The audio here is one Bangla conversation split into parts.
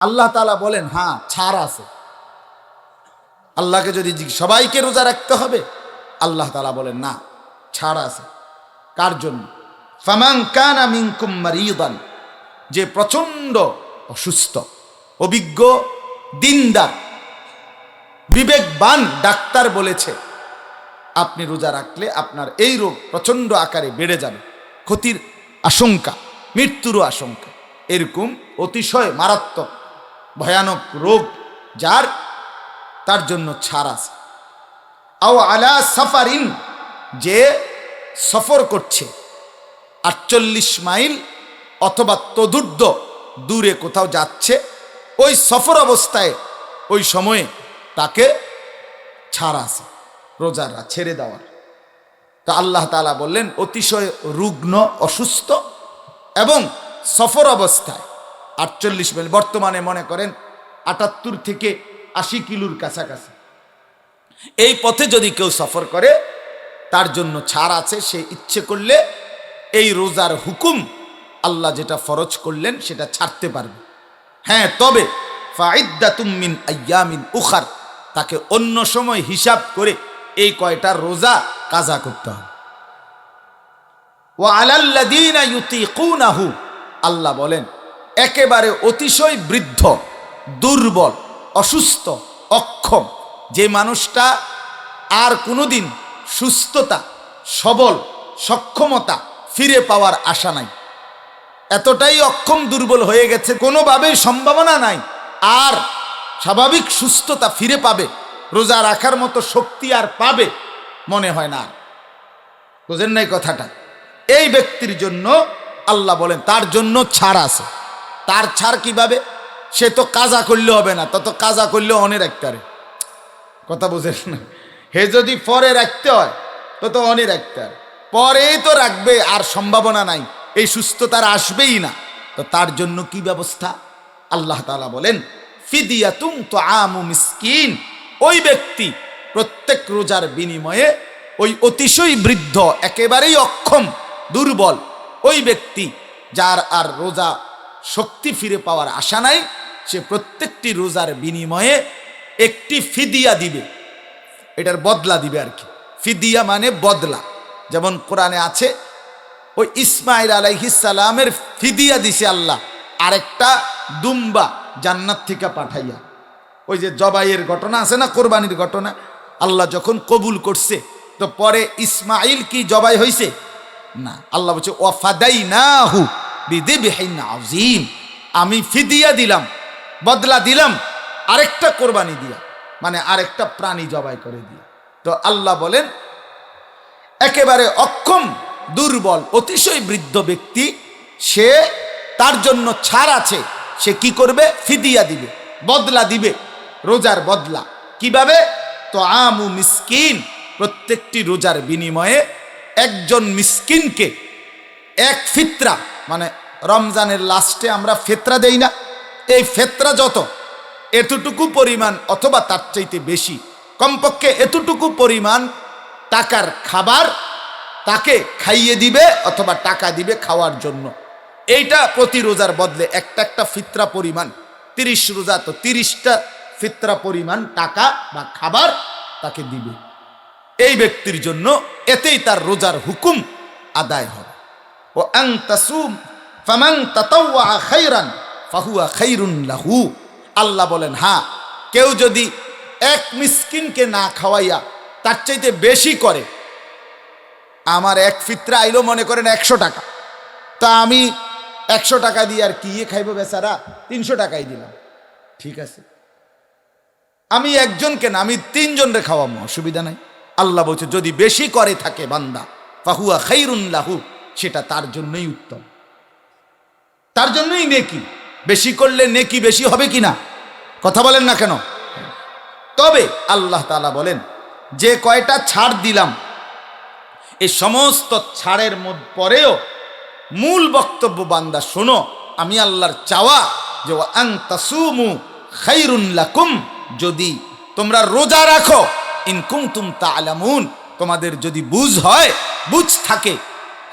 আল্লাহ তাআলা বলেন হ্যাঁ ছাড় আছে। আল্লাহকে যদি সবাইকে রোজা রাখতে হবে, আল্লাহ তাআলা বলেন না, ছাড় আছে। কার জন্য? ফামান কানা মিনকুম মারিদান, যে প্রচন্ড অসুস্থ, অভিজ্ঞ, দিনদার, বিবেকবান ডাক্তার বলেছে আপনি রোজা রাখলে আপনার এই রোগ প্রচন্ড আকারে বেড়ে যাবে, ক্ষতির আশঙ্কা, মৃত্যুরও আশঙ্কা, এরকম অতিশয় মারাত্মক ভয়ানক রোগ যার, তার জন্য ছাড় আছে। আও আলা সাফারিন, যে সফর করছে 48 মাইল অথবা তদূর্ধ্ব দূরে কোথাও যাচ্ছে, ওই সফর অবস্থায় ওই সময়ে তাকে ছাড় আছে রোজারা ছেড়ে দেওয়ার। তা আল্লাহ তাআলা বললেন অতিশয় রুগ্ন, অসুস্থ এবং সফর অবস্থায় 48 মাইল, বর্তমানে মনে করেন 78 থেকে 80 কিলোর কাছাকাছি, এই পথে যদি কেউ সফর করে তার জন্য ছাড় আছে। সে ইচ্ছে করলে এই রোজার হুকুম আল্লাহ যেটা ফরজ করলেন সেটা ছাড়তে পারবে। হ্যাঁ, তবে ফাইদ্দাতুম মিন আইয়ামিন উখার, তাকে অন্য সময় হিসাব করে এই কয়টা রোজা কাজা করতে হবে। ওয়া আলাল্লাযীনা ইউতীকুনাহু, আল্লাহ বলেন একেবারে অতিশয় বৃদ্ধ, দুর্বল, অসুস্থ, অক্ষম, যে মানুষটা আর কোনোদিন সুস্থতা, সবল, সক্ষমতা ফিরে পাওয়ার আশা নাই, এতটাই অক্ষম দুর্বল হয়ে গেছে, কোনোভাবেই সম্ভাবনা নাই আর স্বাভাবিক সুস্থতা ফিরে পাবে, রোজা রাখার মতো শক্তি আর পাবে মনে হয় না। বুঝেন নাই কথাটা? এই ব্যক্তির জন্য আল্লাহ বলেন তার জন্য ছাড় আছে। তার ছাড় কিভাবে? সে তো কাজা করলে হবে না, তত কাজা করলে অনে রাখতে পারে, কথা বুঝেন না? হে যদি পরে রাখতে হয় তত অনে রাখতে পারে, পরেই তো রাখবে আর সম্ভাবনা নাই, এই সুস্থতার আসবেই না, তো তার জন্য কি ব্যবস্থা? আল্লাহ তাআলা বলেন ফিদিয়াতুম তুআমু মিসকিন, ওই ব্যক্তি প্রত্যেক রোজার বিনিময়ে ওই অতিশয় বৃদ্ধ, একেবারেই অক্ষম, দুর্বল ওই ব্যক্তি যার আর রোজা শক্তি ফিরে পাওয়ার আশা নাই, সে প্রত্যেকটি রোজার বিনিময়ে একটি ফিদিয়া দিবে, এটার বদলা দিবে আর কি। ফিদিয়া মানে বদলা, যেমন কোরআনে আছে ওই ইসমাইল আলাইহিস সালামের ফিদিয়া দিছে আল্লাহ আরেকটা দুম্বা জান্নাত থেকে পাঠাইয়া। ওই যে জবাইয়ের ঘটনা আছে না, কোরবানির ঘটনা, আল্লাহ যখন কবুল করছে তো পরে ইসমাইল কি জবাই হইছে না, আল্লাহ বলছে ওয়াফাদাইনাহু বিযিবহিন আযীম, আমি ফিদিয়া দিলাম, বদলা দিলাম আরেকটা কোরবানি দিয়া, মানে আরেকটা প্রাণী জবাই করে দিয়া। তো আল্লাহ বলেন একেবারে অক্ষম, দুর্বল, অতিশয় বৃদ্ধ ব্যক্তি, সে, তার জন্য ছাড় আছে। সে কি করবে? ফিদিয়া দিবে, বদলা দিবে, রোজার বদলা। কিভাবে? তুআমু মিসকিন, প্রত্যেকটি রোজার বিনিময়ে একজন মিসকিনকে এক ফিতরা, মানে রমজানের লাস্টে আমরা ফিতরা দেই না, এই ফিতরা যত এতটুকু পরিমাণ অথবা তার চাইতে বেশি, কমপক্ষে এতটুকু পরিমাণ টাকার খাবার তাকে খাইয়ে দিবে অথবা টাকা দিবে খাওয়ার জন্য। এইটা প্রতি রোজার বদলে একটা একটা ফিতরা পরিমাণ, 30 রোজা তো 30টা ফিতরা পরিমাণ টাকা বা খাবার তাকে দিবে এই ব্যক্তির জন্য, এতেই তার রোজার হুকুম আদায় হবে। ও আন তাসুম ফামান তাতাওয়া খায়রান ফাহুয়া খায়রুন লাহু, আল্লাহ বলেন হ্যাঁ, কেউ যদি এক মিসকিনকে না খাওয়াইয়া তার চাইতে বেশি করে, আমার এক ফিতরা আইলো মনে করেন 100 টাকা, তা আমি 100 টাকা দিয়ে আর কি খাইবো বেচারা, 300 টাকাই দিলাম, ঠিক আছে, আমি একজনকে না, আমি 3 জনরে খাওয়াবো, অসুবিধা নাই। আল্লাহ বলছে যদি বেশি করে থাকে বান্দা ফাহুয়া খায়রুন লাহু, সেটা তার জন্যই উত্তম, তার জন্যই নেকি। বেশি করলে নেকি বেশি হবে কিনা, কথা বলেন না কেন? তবে আল্লাহ তাআলা বলেন যে কয়টা ছাড় দিলাম, এই সমস্ত ছাড়ের পরেও মূল বক্তব্য বান্দা শোনো, আমি আল্লাহর চাওয়া যে আন তাসুমু খায়রুন লাকুম, যদি তোমরা রোজা রাখো, ইন কুনতুম তা'লামুন, তোমাদের যদি বুঝ হয়, বুঝ থাকে,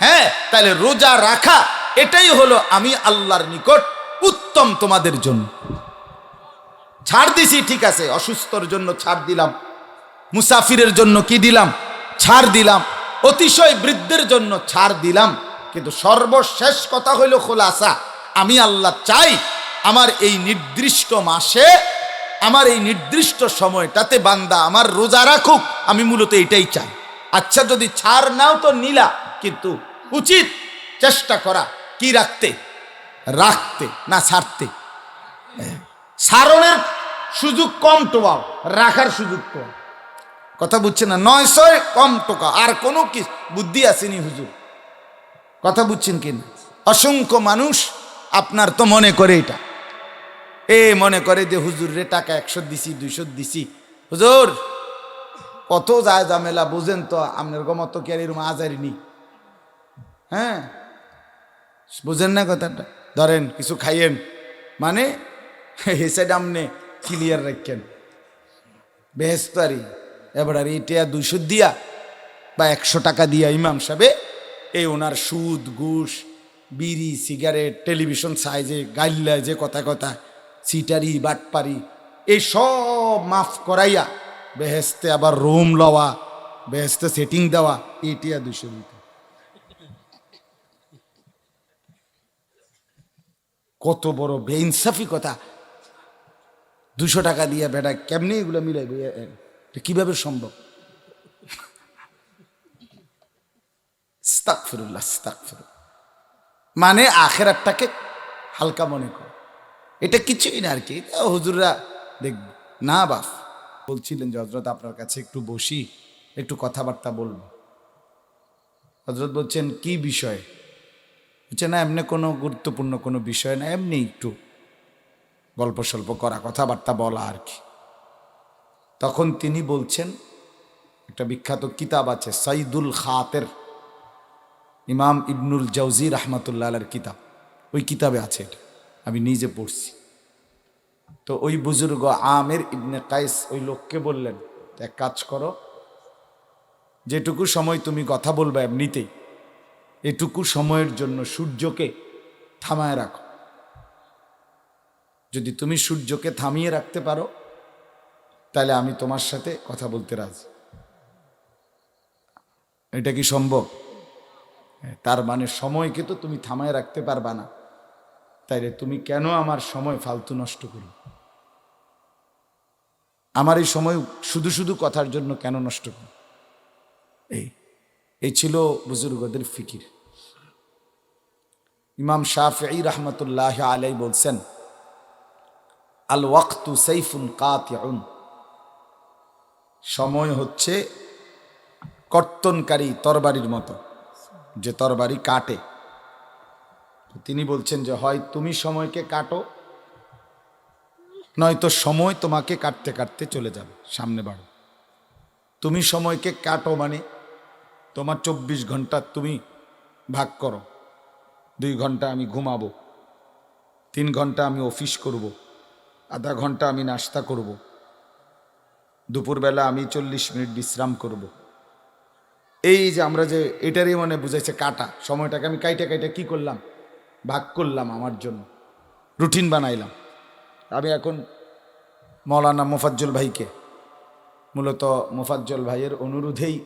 হ্যাঁ, তাহলে রোজা রাখা এটাই হলো আমি আল্লাহর নিকট উত্তম তোমাদের জন্য। ছাড় দিছি, ঠিক আছে, অসুস্থর জন্য ছাড় দিলাম, মুসাফিরের জন্য কি দিলাম, ছাড় দিলাম, অতিশয় বৃদ্ধের জন্য ছাড় দিলাম, কিন্তু সর্বশেষ কথা হইল খোলাসা, আমি আল্লাহ চাই আমার এই নির্দিষ্ট মাসে, আমার এই নির্দিষ্ট সময়টাতে বান্দা আমার রোজা রাখুক, আমি মূলত এটাই চাই। আচ্ছা, যদি ছাড় নাও তো নিলা, কিন্তু উচিত চেষ্টা করা কি রাখতে, রাখতে না ছাড়তে। সারণের সুযোগ কম টোয়াও, রাখার সুযোগ কম। কথা বুঝছে না? 900 কম টোকা, আর কোনো কি বুদ্ধি আসেনি হুজুর? কথা বুঝছেন কিনা? অসংখ্য মানুষ আপনার তো মনে করে এটা, মনে করে যে হুজুর রে টাকা 100 দিছি, 200 দিছি, হুজুর কত যায় ঝামেলা বুঝেন তো, আপনার মতো কি আর এরকম আজারিনি? হ্যাঁ, বুঝেন না কথাটা? ধরেন কিছু খাইয়েন, মানে হেসে ডামনে ক্লিয়ার রাখেন বেহেস্তারি, এবার আর এটা 200 দিয়া বা 100 টাকা দিয়া ইমাম সাহেবে এই ওনার সুদ ঘুষ বিড়ি সিগারেট টেলিভিশন সাইজে গাইল্লা যে কথা কথা সিটারি বাটপারি এই সব মাফ করাইয়া বেহেস্তে আবার রুম লওয়া, বেহেস্তে সেটিং দেওয়া, এটা 200 দিতে। কত বড় বেইনসাফি কথা! 200 টাকা দিয়ে বেটা কেমনি এগুলো মিলাইবে? কিভাবে সম্ভব? আস্তাগফিরুল্লাহ, আস্তাগফিরুল্লাহ। মানে আখিরাতটাকে হালকা মনে করে, এটা কিছুই না আর কি, হুজুররা দেখব না। বাপ বলছিলেন যে হজরত আপনার কাছে একটু বসি, একটু কথাবার্তা বলবো। হজরত বলছেন কি বিষয়? বলছে না এমনি কোনো গুরুত্বপূর্ণ কোনো বিষয় না, এমনি একটু গল্প সল্প করা, কথাবার্তা বলা আর কি। তখন তিনি বলছেন একটা বিখ্যাত কিতাব আছে সাইদুল খাতের, ইমাম ইবনুল জাউজি রহমাতুল্লাহ আলাইহির কিতাব, ওই কিতাবে আছে এটা, আমি নিজে পড়ছি। তো ওই বুজুর্গ আমের ইবনে কাইস ওই লোককে বললেন, এক কাজ করো, যেটুকু সময় তুমি কথা বলবে এমনিতেই, এটুকু সময়ের জন্য সূর্যকে থামায় রাখো। যদি তুমি সূর্যকে থামিয়ে রাখতে পারো তাহলে আমি তোমার সাথে কথা বলতে রাজি। এটা কি সম্ভব? তার মানে সময়কে তো তুমি থামায় রাখতে পারবা না, তাইলে তুমি কেন আমার সময় ফালতু নষ্ট করো? আমার এই সময় শুধু শুধু কথার জন্য কেন নষ্ট করো? এই ছিল বুজুর্গদের ফিকির। ইমাম শাফিঈ রহমতুল্লাহ আলাইহি বলছেন, আল ওয়াক্তু সাইফুন কাতিউন, সময় হচ্ছে কর্তনকারী তরবারির মতো, যে তরবারি কাটে। তিনি বলছেন যে হয় তুমি সময়কে কাটো, নয়তো সময় তোমাকে কাটতে কাটতে চলে যাবে, সামনে বাড়ো। তুমি সময়কে কাটো মানে তোমার 24 ঘন্টা তুমি ভাগ করো, 2 ঘন্টা আমি ঘুমাবো, 3 ঘন্টা আমি অফিস করব, আধা ঘন্টা আমি নাস্তা করব, দুপুরবেলা আমি 40 মিনিট বিশ্রাম করব। এই যে আমরা যে এটারই মানে বুঝাইছে কাটা, সময়টাকে আমি কাইটা কাইটা কি করলাম, ভাগ করলাম, আমার জন্য রুটিন বানাইলাম। আমি এখন মৌলানা মোফাজ্জল ভাইকে, মূলত মোফাজ্জল ভাইয়ের অনুরোধেই,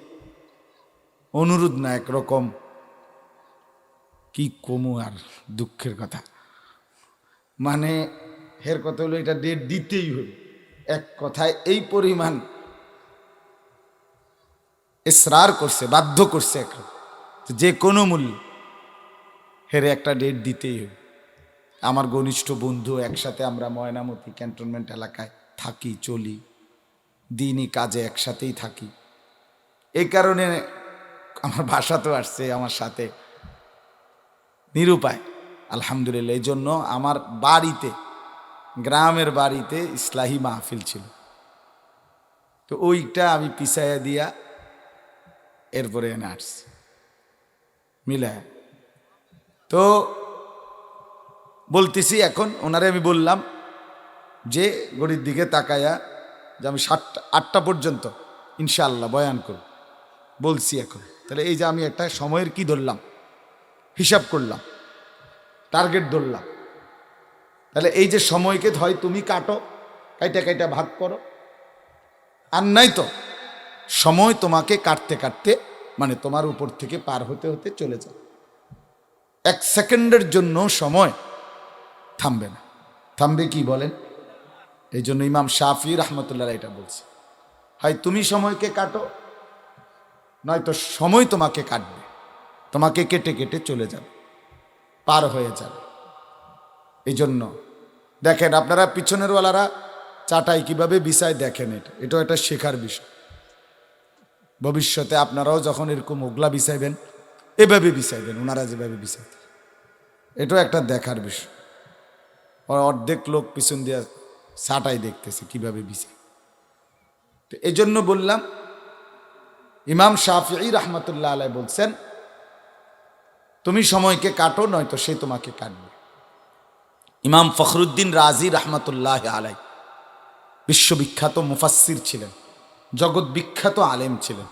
অনুরোধ না একরকম কি কমু আর দুঃখের কথা, মানে হের কথা হলো এটা ডেট দিতেই হইল। এক কথায় এই পরিমাণ ইসরার করছে, বাধ্য করছে একরকম, যে কোনো মূল্যে হেরে একটা ডেট দিতেই হইল। আমার ঘনিষ্ঠ বন্ধু, একসাথে আমরা ময়নামতি ক্যান্টনমেন্ট এলাকায় থাকি, চলি, দিনই কাজে একসাথেই থাকি। এই কারণে আমার বাসা তো আসছে আমার সাথে, নিরুপায় আলহামদুলিল্লাহ। এই জন্য আমার বাড়িতে, গ্রামের বাড়িতে ইসলাহি মাহফিল ছিল, তো ওইটা আমি পিছাইয়া দিয়া এরপরে এনে আসছি মিলায়। তো বলতেছি এখন ওনারে আমি বললাম যে ঘড়ির দিকে তাকায়া যে আমি 7-8টা পর্যন্ত ইনশাআল্লাহ বয়ান করব, বলছি এখন। তাহলে এই যে আমি একটা সময়ের কি ধরলাম, হিসাব করলাম, টার্গেট ধরলাম, তাহলে এই যে সময়কে হয় তুমি কাটো, কাইটা কাইটা ভাগ করো। আর নাই তো সময় তোমাকে কাটতে কাটতে মানে তোমার উপর থেকে পার হতে হতে চলে যায়। 1 সেকেন্ডের জন্য সময় থামবে না। থামবে কি বলেন? এই জন্য ইমাম শাফি রহমতুল্লাহ এটা বলছে, হয় তুমি সময়কে কাটো, নয়তো সময় তোমাকে কাটবে, তোমাকে কেটে কেটে চলে যাবে, পার হয়ে যাবে। এই জন্য দেখেন আপনারা পিছনের ওয়ালারা চাটাই কিভাবে বিছায় দেখেন, এটাও একটা শেখার বিষয়। ভবিষ্যতে আপনারাও যখন এরকম ওগলা বিছাইবেন এভাবে বিছাইবেন, ওনারা যেভাবে বিছাইতেন, এটাও একটা দেখার বিষয়। অর্ধেক লোক পিছন দিয়ে চাটাই দেখতেছে কিভাবে বিছায়। তো এই জন্য বললাম ইমাম শাফিঈ রহমতুল্লাহ আলাইহি বলছেন, তুমি সময়কে কাটো, নয়তো সে তোমাকে কাটবে। ইমাম ফখরুদ্দিন রাজি রহমতুল্লাহ আলাই বিশ্ববিখ্যাত মুফাসসির ছিলেন, জগৎ বিখ্যাত আলেম ছিলেন।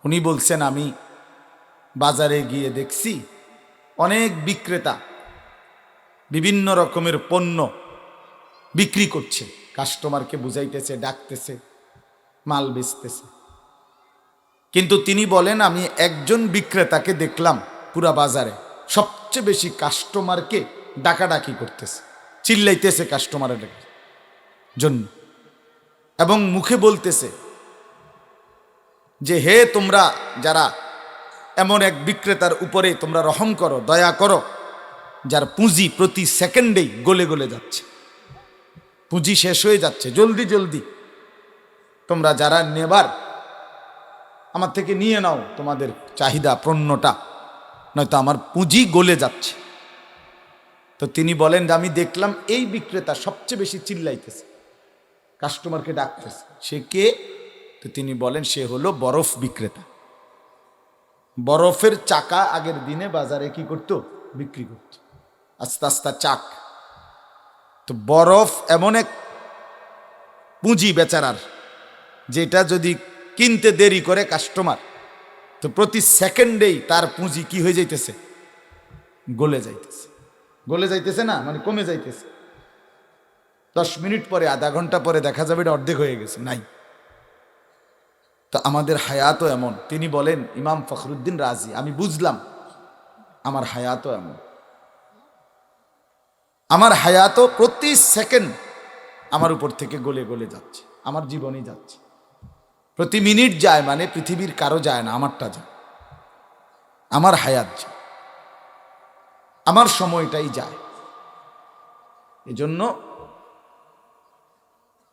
উনি বলছেন, আমি বাজারে গিয়ে দেখছি অনেক বিক্রেতা বিভিন্ন রকমের পণ্য বিক্রি করছে, কাস্টমারকে বুঝাইতেছে, ডাকতেছে, মাল বেচতেছে। কিন্তু তিনি বলেন, আমি একজন বিক্রেতাকে দেখলাম পুরা বাজারে সবচেয়ে বেশি কাস্টমারকে ডাকাডাকি করতেছে, চিল্লাইতেছে কাস্টমারের জন্য, এবং মুখে বলতেছে যে হে তোমরা যারা এমন এক বিক্রেতার উপরে তোমরা রহম করো, দয়া করো, যার পুঁজি প্রতি সেকেন্ডেই গলে গলে যাচ্ছে, পুঁজি শেষ হয়ে যাচ্ছে, জলদি জলদি তোমরা যারা নেবার আমার থেকে নিয়ে নাও তোমাদের চাহিদা পণ্যটা, নয়তো আমার পুঁজি গলে যাচ্ছে। তো তিনি বলেন যে আমি দেখলাম এই বিক্রেতা সবচেয়ে বেশি চিল্লাইতেছে, কাস্টমারকে ডাকতেছে। সে কে? তো তিনি বলেন সে হলো বরফ বিক্রেতা। বরফের চাকা আগের দিনে বাজারে কি করত? বিক্রি করত, আস্তে আস্তে চাক। তো বরফ এমন এক পুঁজি বেচারার, যেটা যদি কিনতে দেরি করে কাস্টমার, তো প্রতি সেকেন্ডেই তার পুঁজি কি হয়ে যাইতেছে? গলে যাইতেছে। গলে যাইতেছে না, মানে কমে যাইতেছে। 10 মিনিট পরে, আধা ঘন্টা পরে দেখা যাবে এটা অর্ধেক হয়ে গেছে, নাই। তো আমাদের হায়াতও এমন। তিনি বলেন, ইমাম ফখরুদ্দিন রাজি, আমি বুঝলাম আমার হায়াতও এমন। আমার হায়াতও প্রতি সেকেন্ড আমার উপর থেকে গলে গলে যাচ্ছে, আমার জীবনই যাচ্ছে। প্রতি মিনিট যায় মানে পৃথিবীর কারো যায় না, আমারটা যায়, আমার হায়াত যায়, আমার সময়টাই যায়। এজন্য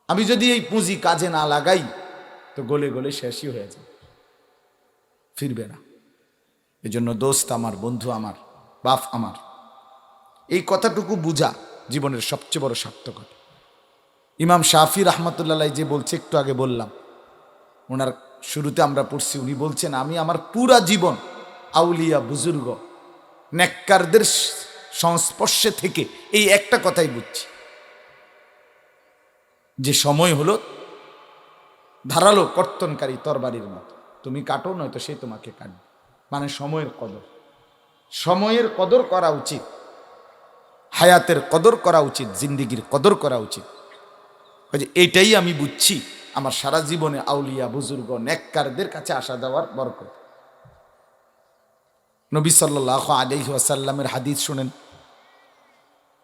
আমি যদি এই পুঁজি কাজে না লাগাই তো গলে গলে শেষই হয়ে যাবে, ফিরবে না। এজন্য দোস্ত আমার, বন্ধু আমার, বাপ আমার, এই কথাটুকু বুঝা জীবনের সবচেয়ে বড় সার্থকতা। ইমাম শাফি রহমতুল্লাহ যে বলছে, একটু আগে বললাম, ওনার শুরুতে আমরা পড়ছি, উনি বলছেন আমি আমার পুরা জীবন আউলিয়া বুজুর্গ নেককারদের সংস্পর্শে থেকে এই একটা কথাই বুঝছি, যে সময় হলো ধারালো কর্তনকারী তরবারির মতো, তুমি কাটো, নয়তো সে তোমাকে কাটবে। মানে সময়ের কদর, সময়ের কদর করা উচিত, হায়াতের কদর করা উচিত, জিন্দিগির কদর করা উচিত। এইটাই আমি বুঝছি আমার সারা জীবনে আউলিয়া বুজুর্গ নেককারদের কাছে আসা যাওয়ার বরকত। নবী সাল্লাল্লাহু আলাইহি ওয়াসাল্লামের হাদিস শুনেন।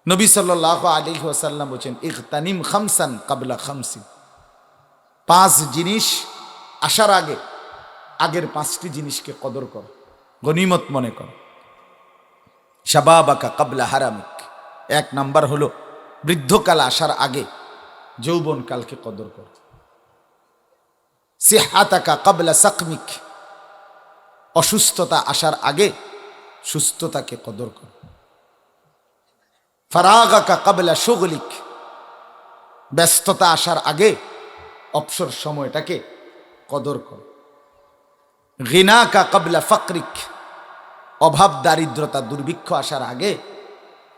নবী সাল্লাল্লাহু আলাইহি ওয়াসাল্লাম বলেন, ইগতানিম খামসান ক্বাবলা খামসিন। 5 জিনিস আসার আগে আগের 5টি জিনিসকে কদর করো, গনিমত মনে করো। শাবাবাকা ক্বাবলা হারামিক, 1 নাম্বার হলো বৃদ্ধকাল আসার আগে যৌবনকালকে কদর করো। সিহাতাকা ক্বাবলা সাকমিক, অসুস্থতা আসার আগে সুস্থতাকে কদর করো। ফারাগাকা ক্বাবলা শুগলিক, ব্যস্ততা আসার আগে অবসর সময়টাকে কদর করো। গিনাকা ক্বাবলা ফাকরিক, অভাব দারিদ্রতা দুর্ভিক্ষ আসার আগে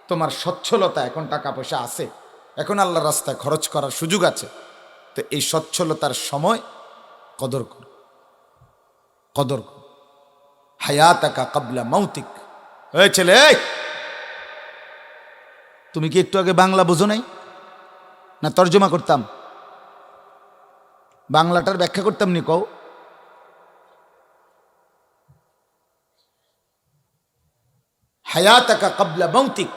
তোমার সচ্ছলতা, এখন টাকা পয়সা আছে, এখন আল্লাহর রাস্তায় খরচ করার সুযোগ আছে, তো এই সচ্ছলতার সময় কদর করো, কদর করো। হায়াতাকা ক্বাবলা মাউতিক, এই ছেলে, তুমি কি একটু আগে বাংলা বোঝো নাই? না তর্জমা করতাম? বাংলাটার ব্যাখ্যা করতাম নি কও? হায়াতাকা ক্বাবলা মাউতিক,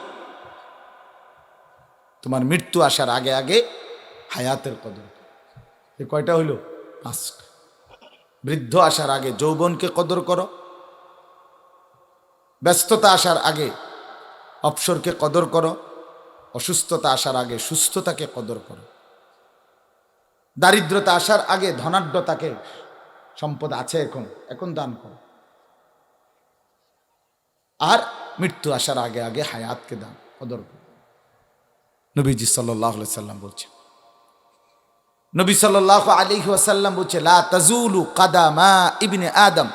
তোমার মৃত্যু আসার আগে আগে হায়াতের কদর। এ কয়টা হইল? 5টা। বৃদ্ধ আসার আগে যৌবনকে কদর করো, ব্যস্ততা আসার আগে অবসরকে কদর করো, অসুস্থতা আসার আগে সুস্থতাকে কদর করো, দারিদ্রতা আসার আগে ধনাঢ্যতাকে, সম্পদ আছে এখন এখন দান করো, আর মৃত্যু আসার আগে আগে হায়াতকে দান কদর করো। নবীজি সাল্লাল্লাহু আলাইহি সাল্লাম বলছেন, নবী সাল্লাল্লাহু আলাইহি ওয়াসাল্লাম বলছে, লা তাজুলু কাদামা ইবনে আদম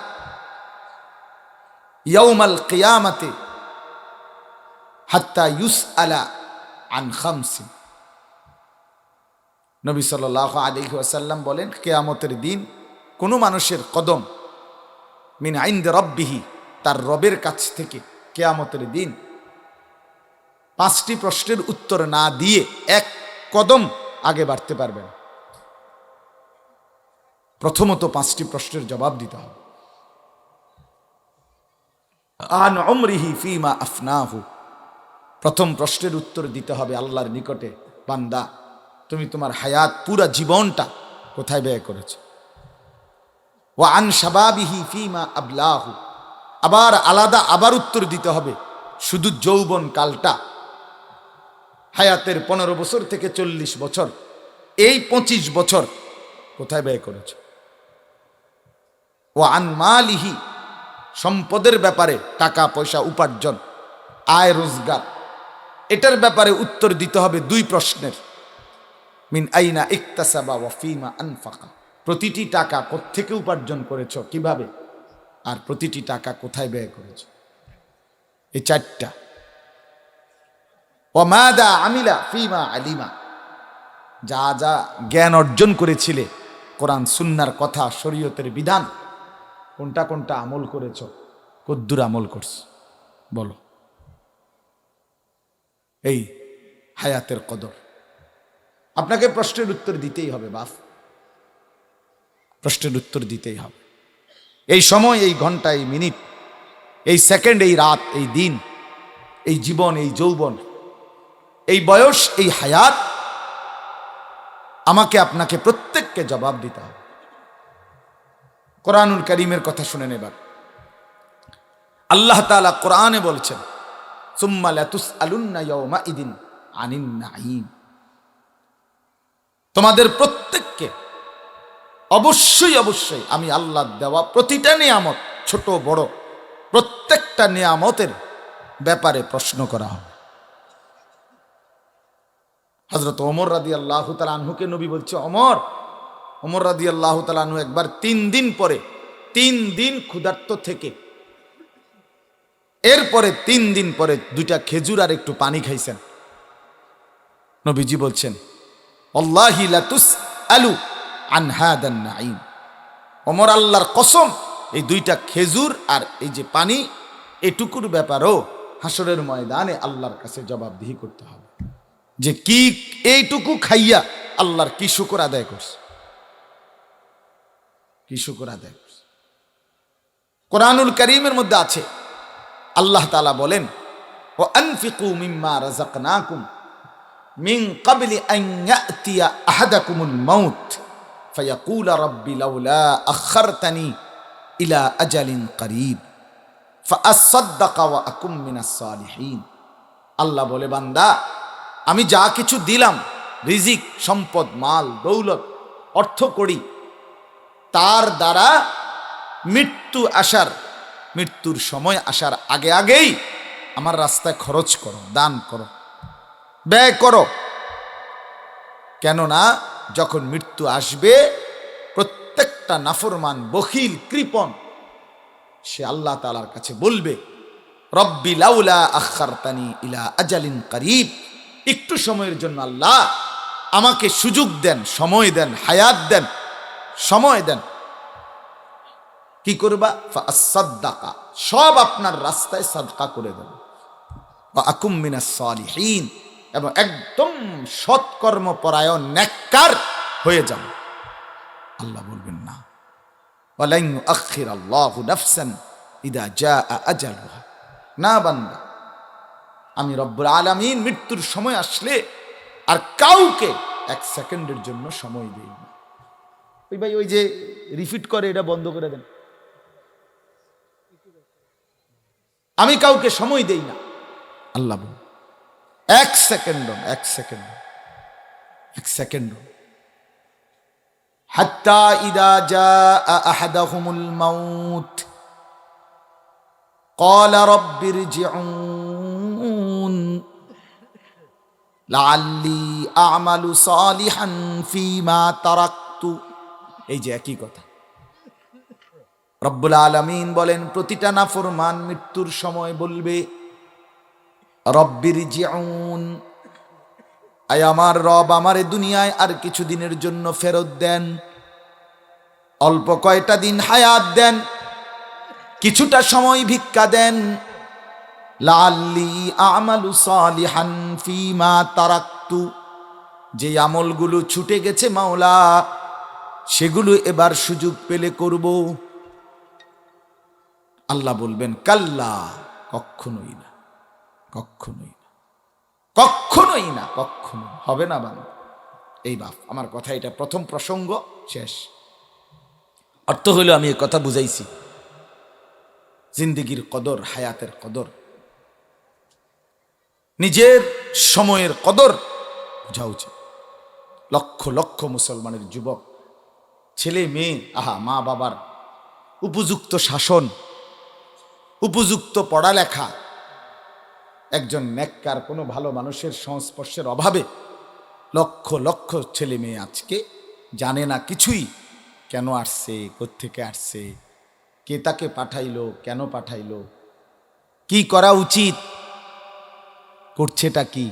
ইয়াউমাল কিয়ামাতি হাত্তা ইউসআলা আন খামসিন। নবী সাল্লাল্লাহু আলাইহি ওয়াসাল্লাম বলেন, কিয়ামতের দিন কোনো মানুষের কদম মিন ইনদি রাব্বিহি, তার রবের কাছ থেকে কিয়ামতের দিন 5টি প্রশ্নের উত্তর না দিয়ে এক কদম আগে বাড়তে পারবে না। প্রথমত 5টি প্রশ্নের জবাব দিতে হবে। আন উমরিহি ফিমা আফনাহু, প্রথম প্রশ্নের উত্তর দিতে হবে আল্লাহর নিকটে, বান্দা তুমি তোমার হায়াত পুরা জীবনটা কোথায় ব্যয় করেছো। ওয়া আন শাবাবিহি ফিমা আবলাহু, আবার আলাদা আবার উত্তর দিতে হবে শুধু যৌবন কালটা, হায়াতের 15 বছর থেকে 40 বছর, এই 25 বছর কোথায় ব্যয় করেছ। ও আন মালিহি, সম্পদের ব্যাপারে, টাকা পয়সা উপার্জন, আয় রোজগার, এটার ব্যাপারে উত্তর দিতে হবে 2 প্রশ্নের। মিন আইনা ইকতাসাবা ওয়া ফিমা আনফাকা, প্রতিটি টাকা কোত্থেকে উপার্জন করেছ, কিভাবে, আর প্রতিটি টাকা কোথায় ব্যয় করেছ। এই 4টা। ওয়া মাদা আমিলা ফিমা আলিমা, যা যা জ্ঞান অর্জন করেছিলে, কোরআন সুন্নাহর কথা, শরীয়তের বিধান, কোনটা কোনটা আমল করেছ, কদ্দুর আমল করছ বলো। এই হায়াতের কদর। আপনাকে প্রশ্নের উত্তর দিতেই হবে বাপ, প্রশ্নের উত্তর দিতেই হবে। এই সময়, এই ঘন্টা, এই মিনিট, এই সেকেন্ড, এই রাত, এই দিন, এই জীবন, এই যৌবন, এই বয়স, এই হায়াত, আমাকে আপনাকে প্রত্যেককে জবাব দিতে হবে। কোরআনুল কারীমের কথা শুনেন এবার। আল্লাহ তাআলা কোরআনে বলছেন, সুম্মা লাতুসআলুন্না ইয়াওমাইদিন আনিন নাঈম, তোমাদের প্রত্যেককে অবশ্যই অবশ্যই আমি আল্লাহ দেওয়া প্রতিটা নিয়ামত, ছোট বড় প্রত্যেকটা নিয়ামতের ব্যাপারে প্রশ্ন করা হবে। হযরত ওমর রাদিয়াল্লাহু তাআলা আনহুকে নবী বলছে, ওমর রাদিয়াল্লাহু তাআলা আনহু একবার 3 দিন পরে, 3 দিন ক্ষুধার্ত থেকে, এরপরে 3 দিন পরে 2টা খেজুর আর একটু পানি খাইছেন। নবীজি বলছেন, আল্লাহি লাতুসআলু আন হাদান নাঈম, ওমর আল্লাহর কসম, এই 2টা খেজুর আর এই যে পানি, এটুকুর ব্যাপারেও হাসরের ময়দানে আল্লাহর কাছে জবাবদিহি করতে হবে, যে কি এইটুকু খাইয়া আল্লাহর কি শুকর আদায় করছে, কি শুকর আদায় করছে। কোরআনুল কারীমের মধ্যে আছে, আল্লাহ তাআলা বলেন, ওয়া আনফিকু মিম্মা রাযাকনাকুম মিন ক্বাবলি আন ইয়াতিয়া আহাদাকুমুল মাউত ফায়াকুলা রাব্বি লাউলা আখারতানি ইলা আজালিন করিব ফাআসাদদাকা ওয়া আকুম মিনাস সালিহিন। আল্লাহ বলে, বান্দা আমি যা কিছু দিলাম, রিজিক, সম্পদ, মাল, দৌলত, অর্থ করি, তার দ্বারা মৃত্যুর সময় আসার আগে আগেই আমার রাস্তায় খরচ করো, দান করো, ব্যয় করো। কেননা যখন মৃত্যু আসবে, প্রত্যেকটা নাফরমান, বখিল, কৃপণ, সে আল্লাহ তাআলার কাছে বলবে, রব্বি লাউলা আখারতানি ইলা আজালিন করিব, একটু সময়ের জন্য আল্লাহ আমাকে সুযোগ দেন, সময় দেন, হায়াত দেন, সময় দেন। কি করবা? ফাআসাদদাকা, সব আপনার রাস্তায় সাদকা করে দেব, ওয়া আকুম মিনাস সালিহিন, এবং একদম সৎকর্মপরায়ণ নেককার হয়ে যান। আল্লাহ বলবেন না, ওয়ালান ইউআখিরাল্লাহু নাফসান ইযা জাআ আজালুহা। না বান্দা, আমি রব্বুল আলামিন মৃত্যুর সময় আসলে আর কাউকে এক সেকেন্ডের জন্য সময় দেই না। ওই ভাই ওই যে রিপিট করে, এটা বন্ধ করে দেন। আমি কাউকে সময় দেই না, আল্লাহ বলেন, এক সেকেন্ড হাত্তা ইদা জাআ আহাদাহুমুল মাউত ক্বালা রাব্বিরজিউন লাআল্লি আ'মালু সালিহান ফীমা তারাকতু। এই যে একই কথা রব্বুল আলামিন বলেন, প্রতিটা নাফরমান মৃত্যুর সময় বলবে রব্বিরজিউন, আয় আমার রব, আমারে দুনিয়ায় আর কিছু দিনের জন্য ফেরত দেন, অল্প কয়টা দিন হায়াত দেন, কিছুটা সময় ভিক্ষা দেন। লাআল্লি আ'মালু সালিহান ফীমা তারাকতু, যে আমলগুলো ছুটে গেছে মাওলা, সেগুলো এবার সুযোগ পেলে করব। আল্লাহ বলবেন কাল্লা, কখনোই না, কখনোই না, কখনোই না, কখনো হবে না বান্দা। এই বাপ আমার কথা, এটা প্রথম প্রসঙ্গ, শেষ। অর্থ হইল আমি এই কথা বুঝাইছি, জিন্দেগির কদর, হায়াতের কদর, নিজের সময়ের কদর বোঝা উচিত। লক্ষ লক্ষ মুসলমানের যুবক, ছেলে মেয়ে, আহা, মা বাবার উপযুক্ত শাসন, উপযুক্ত পড়ালেখা, একজন নেককার কোনো ভালো মানুষের সংস্পর্শের অভাবে লক্ষ লক্ষ ছেলে মেয়ে আজকে জানে না কিছুই। কেন আসছে, কোত্থেকে আসছে, কে তাকে পাঠাইলো, কেন পাঠাইলো, কি করা উচিত, করছেটা কি,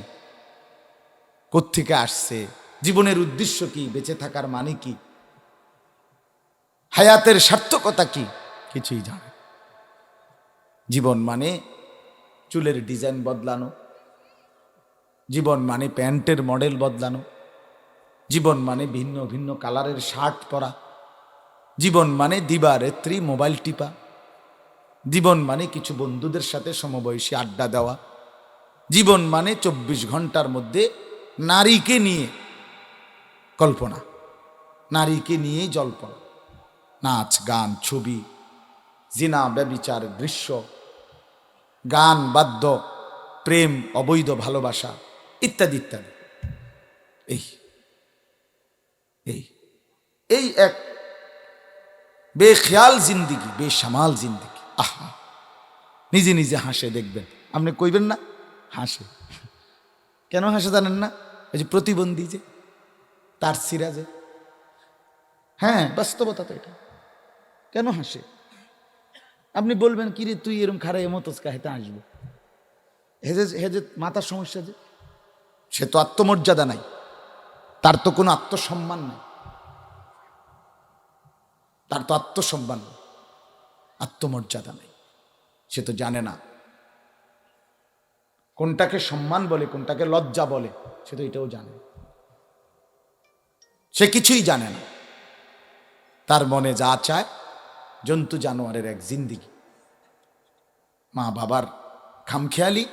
কোত্থেকে আসছে, জীবনের উদ্দেশ্য কি, বেঁচে থাকার মানে কি, হায়াতের সার্থকতা কি, কিছুই জানে। জীবন মানে চুলের ডিজাইন বদলানো, জীবন মানে প্যান্টের মডেল বদলানো, জীবন মানে ভিন্ন ভিন্ন কালারের শার্ট পরা, জীবন মানে দিবারাত্রি মোবাইল টিপা, জীবন মানে কিছু বন্ধুদের সাথে সমবয়সী আড্ডা দেওয়া, জীবন মানে 24 ঘন্টার মধ্যে নারীকে নিয়ে কল্পনা, নারীকে নিয়েই জল্পনা, নাচ গান ছবি, জিনা ব্যভিচার দৃশ্য, গান বাদ্য, প্রেম, অবৈধ ভালোবাসা ইত্যাদি ইত্যাদি। এই এই এই এক বেখেয়াল জিন্দিগি, বেসামাল জিন্দিগি। আহা, নিজে নিজে হাসে, দেখবেন, আপনি কইবেন না হাসে। কেন হাসে জানেন না? এই যে প্রতিবন্ধী, যে তার সিরাজে, হ্যাঁ বাস্তবতা তো এটা। কেন হাসে? আপনি বলবেন কি রে তুই এরকম খারাপ এমতস কাহিতে আসবো, হেজে হেজে মাথার সমস্যা, যে সে তো আত্মমর্যাদা নাই, তার তো কোনো আত্মসম্মান নাই, তার তো আত্মসম্মান, আত্মমর্যাদা নেই। সে তো জানে না কোনটাকে সম্মান বলে, কোনটাকে লজ্জা বলে, সে তো এটাও জানে, সে কিছুই জানে না। তার মনে যা চায়, জন্তু জানোয়ারের এক জিন্দিগি। মা বাবার খামখেয়ালি,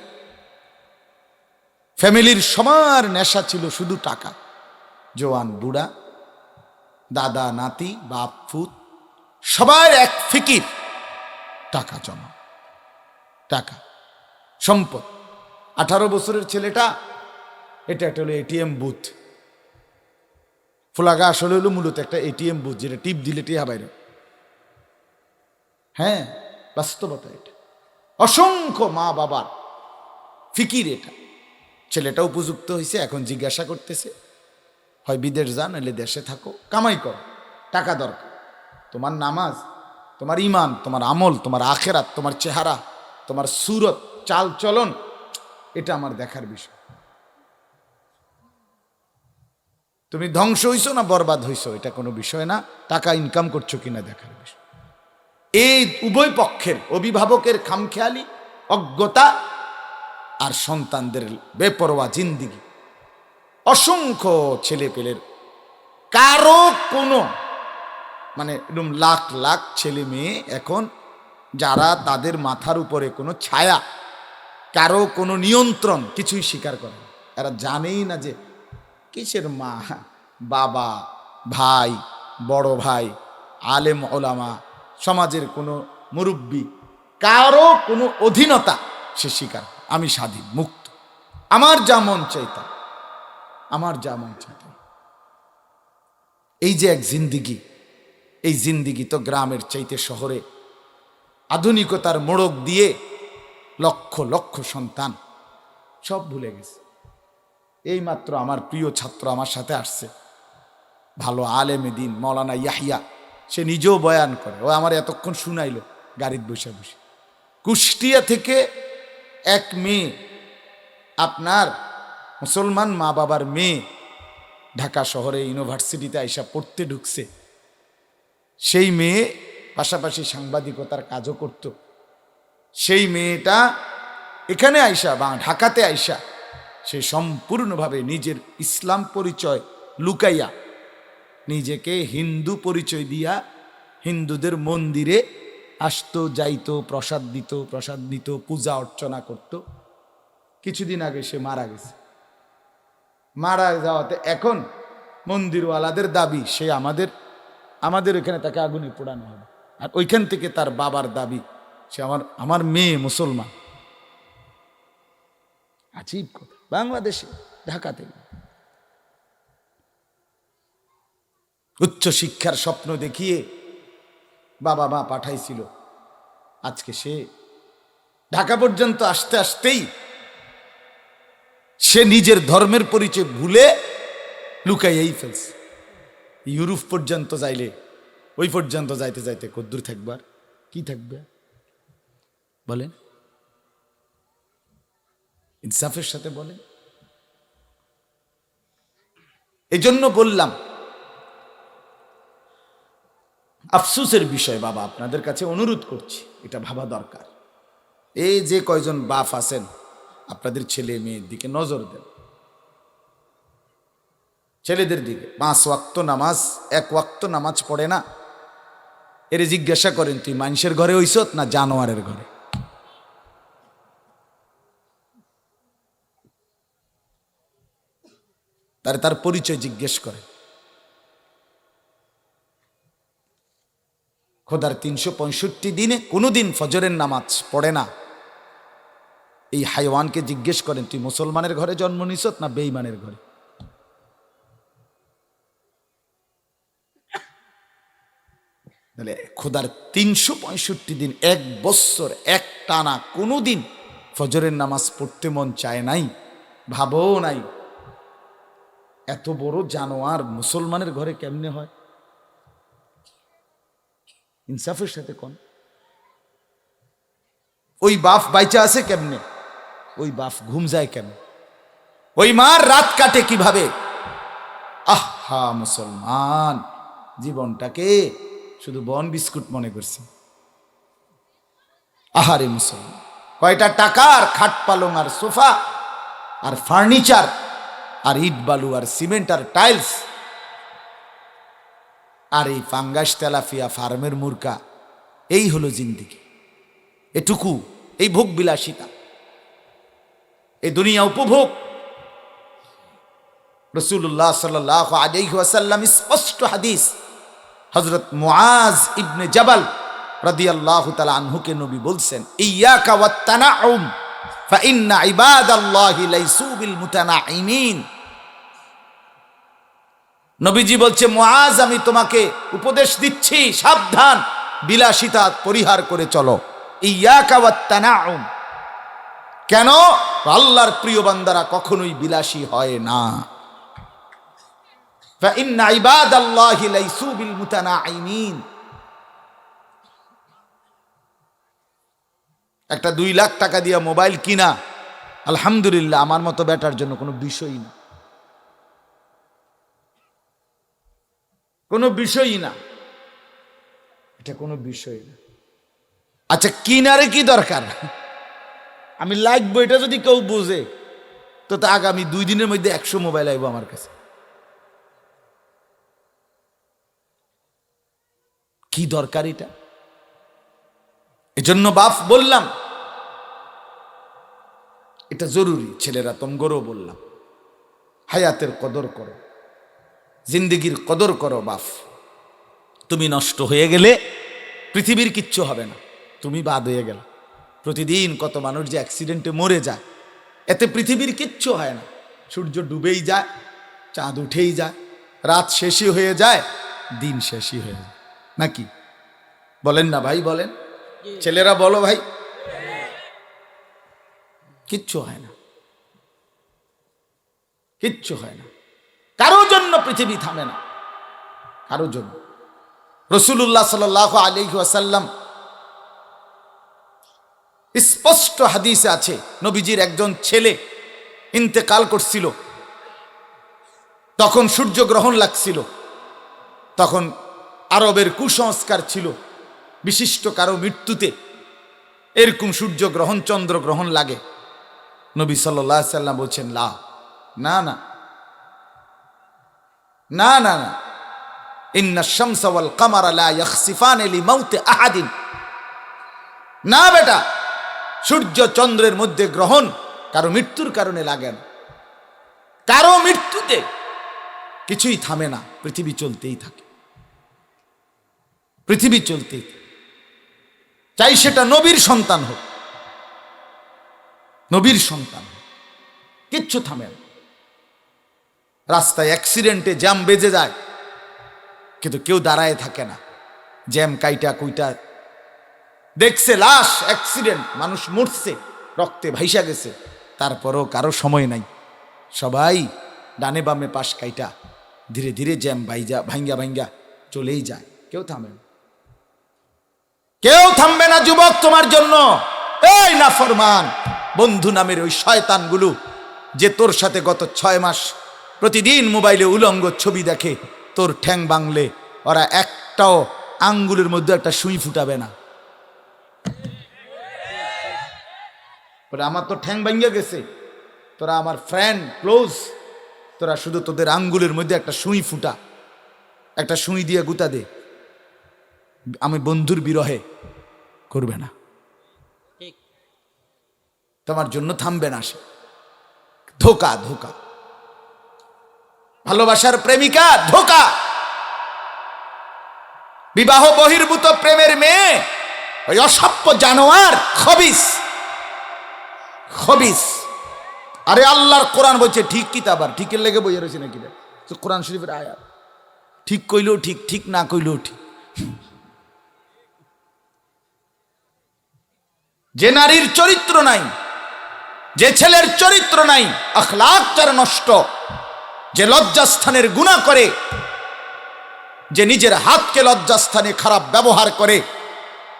ফ্যামিলির সবার নেশা ছিল শুধু টাকা, জোয়ান বুড়া, দাদা নাতি, বাপ ফুত, সবার এক ফিকির টাকা জমা, টাকা সম্পদ। 18 বছরের ছেলেটা, এটা একটা হলো এটিএম বুথ। ফুলাগা আসলে হলো মূলত একটা এটিএম বুথ, যেটা টিপ দিলে টিয়া বাইরে। হ্যাঁ বাস্তবতা এটা। অসংখ্য মা বাবার ফিকির এটা। ছেলেটা উপযুক্ত হয়েছে, এখন জিজ্ঞাসা করতেছে, হয় বিদেশ যান, নাহলে দেশে থাকো, কামাই করো, টাকা দরকার। তোমার নামাজ, তোমার ইমান, তোমার আমল, তোমার আখেরাত, তোমার চেহারা, তোমার সুরত, চাল চলন, এটা আমার দেখার বিষয়। তুমি ধ্বংস হইছো না বরবাদ হইছো, এটা কোনো বিষয় না। টাকা ইনকাম করছো কিনা দেখার বিষয়। এই উভয় পক্ষের, অভিভাবকের খামখেয়ালি, অজ্ঞতা, আর সন্তানদের বেপরোয়া জিন্দিগি। অসংখ্য ছেলে পেলের কারো কোনো মানে একদম লাখ লাখ ছেলে মেয়ে এখন যারা তাদের মাথার উপরে কোনো ছায়া, কারো কোনো নিয়ন্ত্রণ কিছুই স্বীকার করে না। এরা জানেই না যে কিসের মা, বাবা, ভাই, বড় ভাই, আলেম ওলামা, সমাজের কোনো মুরব্বী, কারো কোনো অধীনতা সে স্বীকার। আমি স্বাধীন, মুক্ত, আমার যা মন চাইতাম, আমার যা মন চাইতাম। এই যে এক জিন্দিগি, এই জিন্দিগি তো গ্রামের চাইতে শহরে আধুনিকতার মোড়ক দিয়ে লক্ষ লক্ষ সন্তান সব ভুলে গেছে। এইমাত্র আমার প্রিয় ছাত্র আমার সাথে আসছে, ভালো আলেমে দিন মৌলানা ইয়াহিয়া, সে নিজেও বয়ান করে, ও আমার এতক্ষণ শুনাইল গাড়িতে বসে বসে। কুষ্টিয়া থেকে এক মেয়ে, আপনার মুসলমান মা বাবার মেয়ে, ঢাকা শহরে ইউনিভার্সিটিতে আইসা পড়তে ঢুকছে। সেই মেয়ে পাশাপাশি সাংবাদিকতার কাজও করত। সেই মেয়েটা এখানে আইসা বা ঢাকাতে আইসা সে সম্পূর্ণভাবে নিজের ইসলাম পরিচয় লুকাইয়া নিজেকে হিন্দু পরিচয় দিয়া হিন্দুদের মন্দিরে আসতো, যাইতো, প্রসাদ দিত, পূজা অর্চনা করত। কিছুদিন আগে সে মারা গেছে। মারা যাওয়াতে এখন মন্দিরওয়ালাদের দাবি সে আমাদের এখানে তাকে আগুনে পোড়ানো হবে, আর ওইখান থেকে তার বাবার দাবি সে আমার মেয়ে মুসলমান। আজীব কথা, বাংলাদেশে ঢাকাতে উচ্চ শিক্ষার স্বপ্ন দেখিয়ে বাবা মা পাঠাইছিল, আজকে সে ঢাকা পর্যন্ত আসতে আসতেই সে নিজের ধর্মের পরিচয় ভুলে লুকাইয়াই ফেলছে। ইউরোপ পর্যন্ত যাইলে ওই পর্যন্ত যাইতে যাইতে কদ্দূর থাকবার, কি থাকবে বলেন, ইনসাফের সাথে বলেন। এজন্য বললাম আফসোসের বিষয় বাবা, আপনাদের কাছে অনুরোধ করছি, এটা ভাবা দরকার। এই যে কয়জন বাপ আছেন আপনাদের ছেলে মেয়ের দিকে নজর দেন, ছেলেদের দিকে। 5 ওয়াক্ত নামাজ, 1 ওয়াক্ত নামাজ পড়ে না, এরে জিজ্ঞাসা করেন তুই মানুষের ঘরে হইছত না জানোয়ারের ঘরে? তার পরিচয় জিজ্ঞেস করে। খোদার 365 দিনে কোনোদিন ফজরের নামাজ পড়ে না, এই হাইওয়ানকে জিজ্ঞেস করেন তুই মুসলমানের ঘরে জন্ম নিছত না বেঈমানের ঘরে? তাহলে খোদার 365 দিন, 1 বছর এক টানা কোনোদিন ফজরের নামাজ পড়তে মন চায় নাই, ভাবও নাই, এত বড় জানোয়ার মুসলমানের ঘরে কেমনে হয়? ইনসাফের সাথে কোন ওই বাপ বাইচা আছে কেমনে? ওই বাপ ঘুম যায় কেমনে? ওই মার রাত কাটে কিভাবে? আহা মুসলমান, জীবনটাকে শুধু বন বিস্কুট মনে করছি। আহারে মুসলমান, কয়টা টাকার খাট পালং আর সোফা আর ফার্নিচার আর ইট বালু আর সিমেন্ট আর টাইলস আর এই ফাঙ্গাস তেলাফিয়া ফার্মের মুরগা, এই হলো জিন্দিগি। এটুকু, এই ভোগ বিলাসিতা, এই দুনিয়া উপভোগ। রাসূলুল্লাহ সাল্লাল্লাহু আলাইহি ওয়াসাল্লাম স্পষ্ট হাদিস, হযরত মুআজ ইবনে জাবাল রাদিয়াল্লাহু তাআলা আনহুকে নবী বলছেন, ইয়াকা ওয়াত তানাউম ফা ইন্না ইবাদাল্লাহি লাইসু বিল মুতানাইমিন। নবীজি বলছে, মুআজ আমি তোমাকে উপদেশ দিচ্ছি, সাবধান, বিলাসিতা পরিহার করে চলো। ইয়াকা ওয়াত তানাউম, কেন? আল্লাহর প্রিয় বান্দারা কখনোই বিলাসী হয় না। ফা ইন্না ইবাদাল্লাহি লাইসু বিল মুতানাইমিন। একটা 2 লাখ টাকা দিয়া মোবাইল কিনা আলহামদুলিল্লাহ আমার মতো বেটার জন্য কোনো বিষয়ই না, কোনো বিষয়ই না, এটা কোনো বিষয় না। আচ্ছা কিনারে কি দরকার? আমি লাগবো এটা যদি কেউ বুঝে তো তা আগামী 2 দিনের মধ্যে 100 মোবাইল আইব আমার কাছে। কি দরকার এটা? এজন্য বাপ বললাম এটা জরুরি। ছেলেরা তোমগরও বললাম হায়াতের কদর করো, জিন্দেগির কদর করো। বাপ তুমি নষ্ট হয়ে গেলে পৃথিবীর কিচ্ছু হবে না, তুমি বাদ হয়ে গেল। প্রতিদিন কত মানুষ যে অ্যাক্সিডেন্টে মরে যায়, এতে পৃথিবীর কিচ্ছু হয় না। সূর্য ডুবেই যায়, চাঁদ উঠেই যায়, রাত শেষই হয়ে যায়, দিন শেষই হয়ে যায়, নাকি বলেন না ভাই? বলেন ছেলেরা, বলো ভাই, কিচ্ছু হয় না, কিচ্ছু হয় না। কারো জন্য পৃথিবী থামে না, কারো জন্য। রাসূলুল্লাহ সাল্লাল্লাহু আলাইহি ওয়াসাল্লাম স্পষ্ট হাদিসে আছে, নবীজির একজন ছেলে ইন্তেকাল করছিল, তখন সূর্যগ্রহণ লাগছিল। তখন আরবের কুসংস্কার ছিল বিশিষ্ট কারো মৃত্যুতে এরকম সূর্যগ্রহণ চন্দ্রগ্রহণ লাগে। নবী সাল্লাল্লাহু আলাইহি ওয়াসাল্লাম বলছেন না না না না না না, ইন্না শামসা ওয়াল কামারা লা ইয়াখসিফানি লিমাউতি আহাদিন। না বেটা, সূর্য চন্দ্রের মধ্যে গ্রহণ কারো মৃত্যুর কারণে লাগে না। কারো মৃত্যুতে কিছুই থামে না, পৃথিবী চলতেই থাকে, পৃথিবী চলতেই থাকে। চাই সেটা নবীর সন্তান হোক, নবীর সন্তান হোক, কিচ্ছু থামে না। রাস্তায় অ্যাক্সিডেন্টে জ্যাম বেজে যায়, কিন্তু কেউ দাঁড়ায় থাকে না। জ্যাম কাইটা কুইটা দেখছে লাশ, অ্যাক্সিডেন্ট, মানুষ মরছে, রক্তে ভাইসা গেছে, তারপরও কারো সময় নাই। সবাই ডানে বামে পাশ কাইটা ধীরে ধীরে জ্যাম ভাঙ্গা ভাঙ্গা চলেই যায়, কেউ থামে না, কেউ থামবে না যুবক তোমার জন্য। এই নাফরমান বন্ধু নামের ওই শয়তানগুলো যে তোর সাথে গত 6 মাস প্রতিদিন মোবাইলে উলঙ্গ ছবি দেখে, তোর ঠ্যাং বাংলে ওরা একটাও আঙ্গুলের মধ্যে একটা সুই ফুটাবে না। আমার তো ঠ্যাং ভাঙ্গা গেছে, তোরা আমার ফ্রেন্ড ক্লোজ, তোরা শুধু তোদের আঙ্গুলের মধ্যে একটা সুই ফুটা, একটা সুই দিয়ে গুতা দে, আমি বন্ধুর বিরহে করবে না, তোমার জন্য থামবে না সে। ধোকা, ধোকা, ভালোবাসার প্রেমিকা ধোকা, বিবাহ বহির্ভূত প্রেমের মেয়ে ওই অসভ্য জানোয়ার খবিস, খবিস। আরে আল্লাহর কোরআন বলছে ঠিক কিতাব, আর ঠিকের লেগে বইয়ে রয়েছে নাকি? কোরআন শরীফের আয়াত, ঠিক কইলেও ঠিক, ঠিক না কইলেও ঠিক। যে নারীর চরিত্র নাই, যে ছেলের চরিত্র নাই, আখলাক তার নষ্ট, যে লজ্জাস্থানের গুনাহ করে, যে নিজের হাতকে লজ্জাস্থানে খারাপ ব্যবহার করে,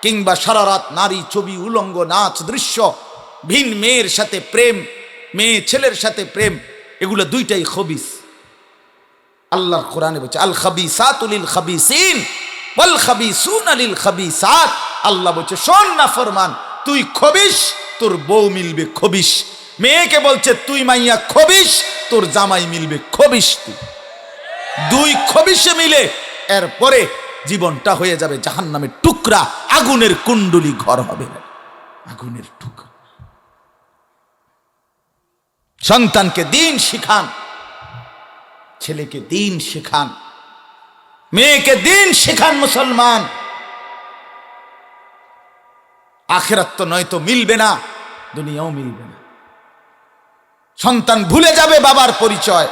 কিংবা সারা রাত নারী ছবি, উলঙ্গ নাচ দৃশ্য, ভিন মেয়ের সাথে প্রেম, মেয়ে ছেলের সাথে প্রেম, এগুলো দুইটাই খবিস। আল্লাহর কোরআনে বলছে আল খাবিসাতু লিল খাবিসিন ওয়াল খাবিসুনা লিল খাবিসাত। আল্লাহ বলছে শোন না ফরমান, তুই খবিস, তোর বউ মিলবে খবিস। মেয়েকে বলছে তুই মাইয়া খবিস, তোর জামাই মিলবে খবিস। তুই দুই খবিসে মিলে এরপরে জীবনটা হয়ে যাবে জাহান্নামের টুকরা, আগুনের কুণ্ডলি ঘর হবে, আগুনের টুকরা। সন্তানকে দিন শিখান, ছেলেকে দিন শিখান, মেয়েকে দিন শিখান। মুসলমান, আখিরাত তো নয়তো মিলবে না, দুনিয়াও মিলবে না। সন্তান ভুলে যাবে বাবার পরিচয়।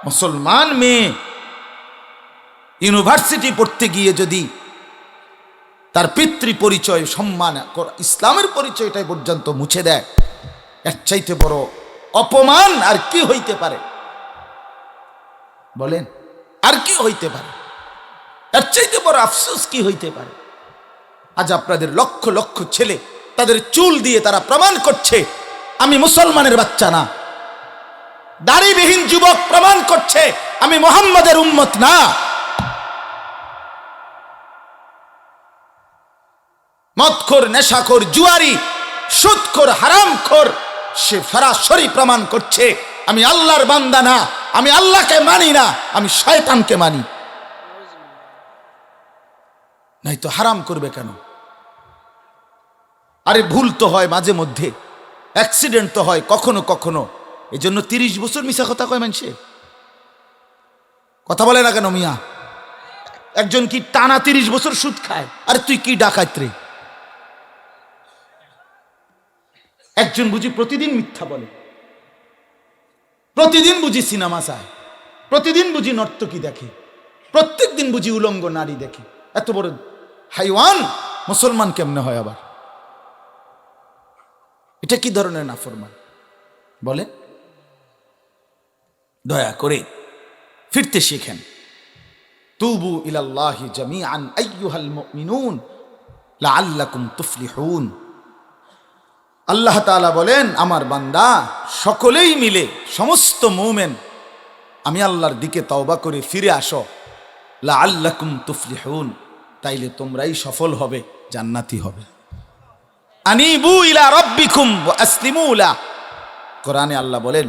মুসলমান মেয়ে ইউনিভার্সিটি পড়তে গিয়ে যদি তার পিতৃ পরিচয়, সম্মান, ইসলামের পরিচয়টাই পর্যন্ত মুছে দেয়, এর চাইতে বড় অপমান আর কি হইতে পারে? বলেন, আর কি হইতে পারে? এর চাইতে বড় আফসোস কি হইতে পারে? আজ আপনাদের লক্ষ লক্ষ ছেলে তাদের চুল দিয়ে তারা প্রমাণ করছে আমি মুসলমানের বাচ্চা না। দাড়িবিহীন যুবক প্রমাণ করছে আমি মুহাম্মাদের উম্মত না। মদখোর, নেশাখোর, জুয়ারি সুদখোর, হারামখোর, সে সরাসরি প্রমাণ করছে আমি আল্লাহর বান্দা না, আমি আল্লাহকে মানি না, আমি শয়তানকে মানি। নাই তো হারাম করবে কেন? আরে ভুল তো হয় মাঝে মধ্যে, অ্যাক্সিডেন্ট তো হয় কখনো কখনো, এই জন্য 30 বছর মিশা কথা কয় মানুষে। কথা বলে না কেন মিয়া? একজন কি টানা 30 বছর সুদ খায়? আরে তুই কি ডাকাত রে? একজন বুঝি প্রতিদিন মিথ্যা বলে, প্রতিদিন বুঝি সিনেমা চায়, প্রতিদিন বুঝি নর্তকী দেখে, প্রত্যেক দিন বুঝি উলঙ্গ নারী দেখে। এত বড় হাইওয়ান মুসলমান কেমনে হয় আবার? এটা কি ধরনের নাফরমান বলে? দয়া করে ফিরতে শিখেন। তুবু ইলাল্লাহি জামিআন আইয়ুহাল মুমিনুন লাআল্লাকুম তুফলিহুন। আল্লাহ তাআলা বলেন, আমার বান্দা সকলেই মিলে, সমস্ত মুমিন আমি আল্লাহর দিকে তওবা করে ফিরে আসো, লাআল্লাকুম তুফলিহুন, তাইলে তোমরাই সফল হবে, জান্নাতি হবে। আনিবু ইলা রাব্বিকুম ওয়া আসলিমু লা। কোরআনে আল্লাহ বলেন,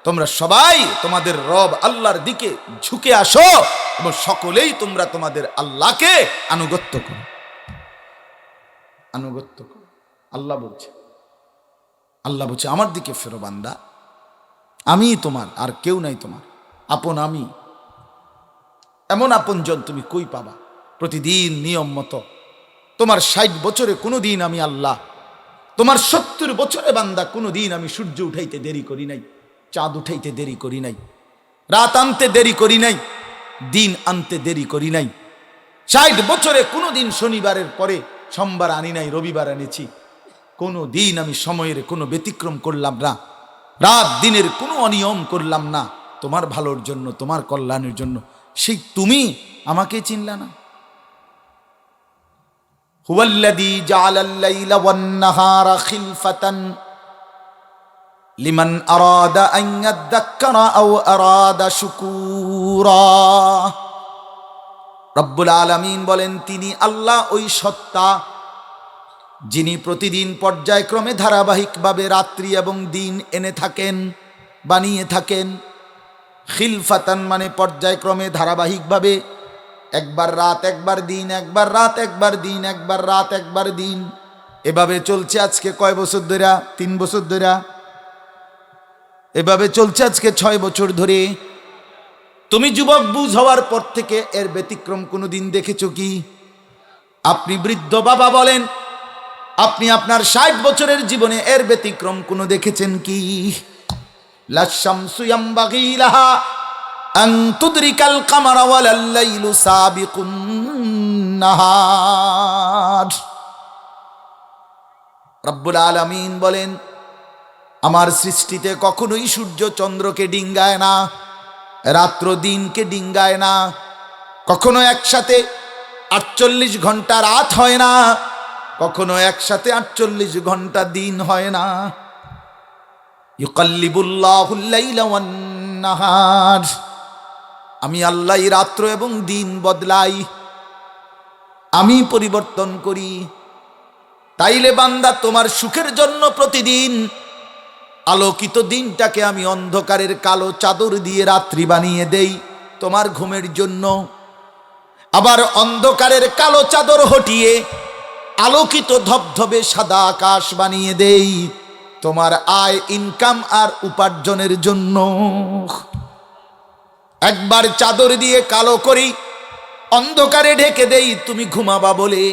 তোমরা সবাই তোমাদের রব আল্লাহর দিকে ঝুঁকে আসো এবং সকলেই তোমরা তোমাদের আল্লাহকে আনুগত্য করো, আনুগত্য করো। আল্লাহ বলছে, আল্লাহ বলছে আমার দিকে ফেরো বান্দা, আমি তোমার, আর কেউ নাই তোমার আপন। আমি এমন আপনজন তুমি কই পাবা? প্রতিদিন নিয়ম মতো তোমার 60 বছরে কোনো দিন আমি আল্লাহ, তোমার 70 বছরে বান্দা কোনো দিন আমি সূর্য উঠাইতে দেরি করি নাই, চাঁদ উঠাইতে দেরি করি নাই, রাত আনতে দেরি করি নাই, দিন আনতে দেরি করি নাই। 60 বছরে কোনো দিন শনিবারের পরে সোমবার আনি নাই, রবিবার এনেছি। কোনো দিন আমি সময়ের কোনো ব্যতিক্রম করলাম না, রাত দিনের কোনো অনিয়ম করলাম না, তোমার ভালোর জন্য, তোমার কল্যাণের জন্য। সেই তুমি আমাকে চিনলা না? হুয়াল্লাযী জাআলাল লাইলা ওয়ান নাহারা খিলফাতান লিমান আরাদা আন ইয়াযাক্কারা আও আরাদা শুকুরা। রব্বুল আলামিন বলেন, তিনি আল্লাহ ওই সত্তা যিনি প্রতিদিন পর্যায়ক্রমে ধারাবাহিকভাবে রাত্রি এবং দিন এনে থাকেন, বানিয়ে থাকেন। খিলফাতান মানে পর্যায়ক্রমে ধারাবাহিকভাবে, একবার রাত একবার দিন, একবার রাত একবার দিন, একবার রাত একবার দিন, এভাবে চলছে আজকে কয় বছর ধরে? 3 বছর ধরে এভাবে চলছে, আজকে 6 বছর ধরে। তুমি যুবক বুঝ হওয়ার পর থেকে এর ব্যতিক্রম কোনো দিন দেখেছো কি? আপনি বৃদ্ধ বাবা বলেন, আপনি আপনার 60 বছরের জীবনে এর ব্যতিক্রম কোনো দেখেছেন কি? লাশ-শামসু ইয়ামবাগী লাহা আন তুদরিকাল কামারা ওয়ালাল লাইলু সাবিকুন নাহার। রব্বুল আলামিন বলেন, আমার সৃষ্টিতে কখনোই সূর্য চন্দ্রকে ডিঙ্গায় না, রাত্র দিনকে ডিঙ্গায় না, কখনো একসাথে 48 ঘন্টা রাত হয় না, কখনো একসাথে 48 ঘন্টা দিন হয় না। ইউকাল্লিবুল্লাহুল লাইলা ওয়ান নাহার, আমি আল্লাহ রাত্র এবং দিন বদলাই, আমি পরিবর্তন করি। তাইলে বান্দা তোমার সুখের জন্য প্রতিদিন আলোকিত দিনটাকে আমি অন্ধকারের কালো চাদর দিয়ে রাত্রি বানিয়ে দেই তোমার ঘুমের জন্য, আবার অন্ধকারের কালো চাদর হটিয়ে আলোকিত ধবধবে সাদা আকাশ বানিয়ে দেই তোমার আয়, ইনকাম আর উপার্জনের জন্য। একবার চাদর দিয়ে কালো করি, অন্ধকারে ঢেকে দেই তুমি ঘুমাবা বলে,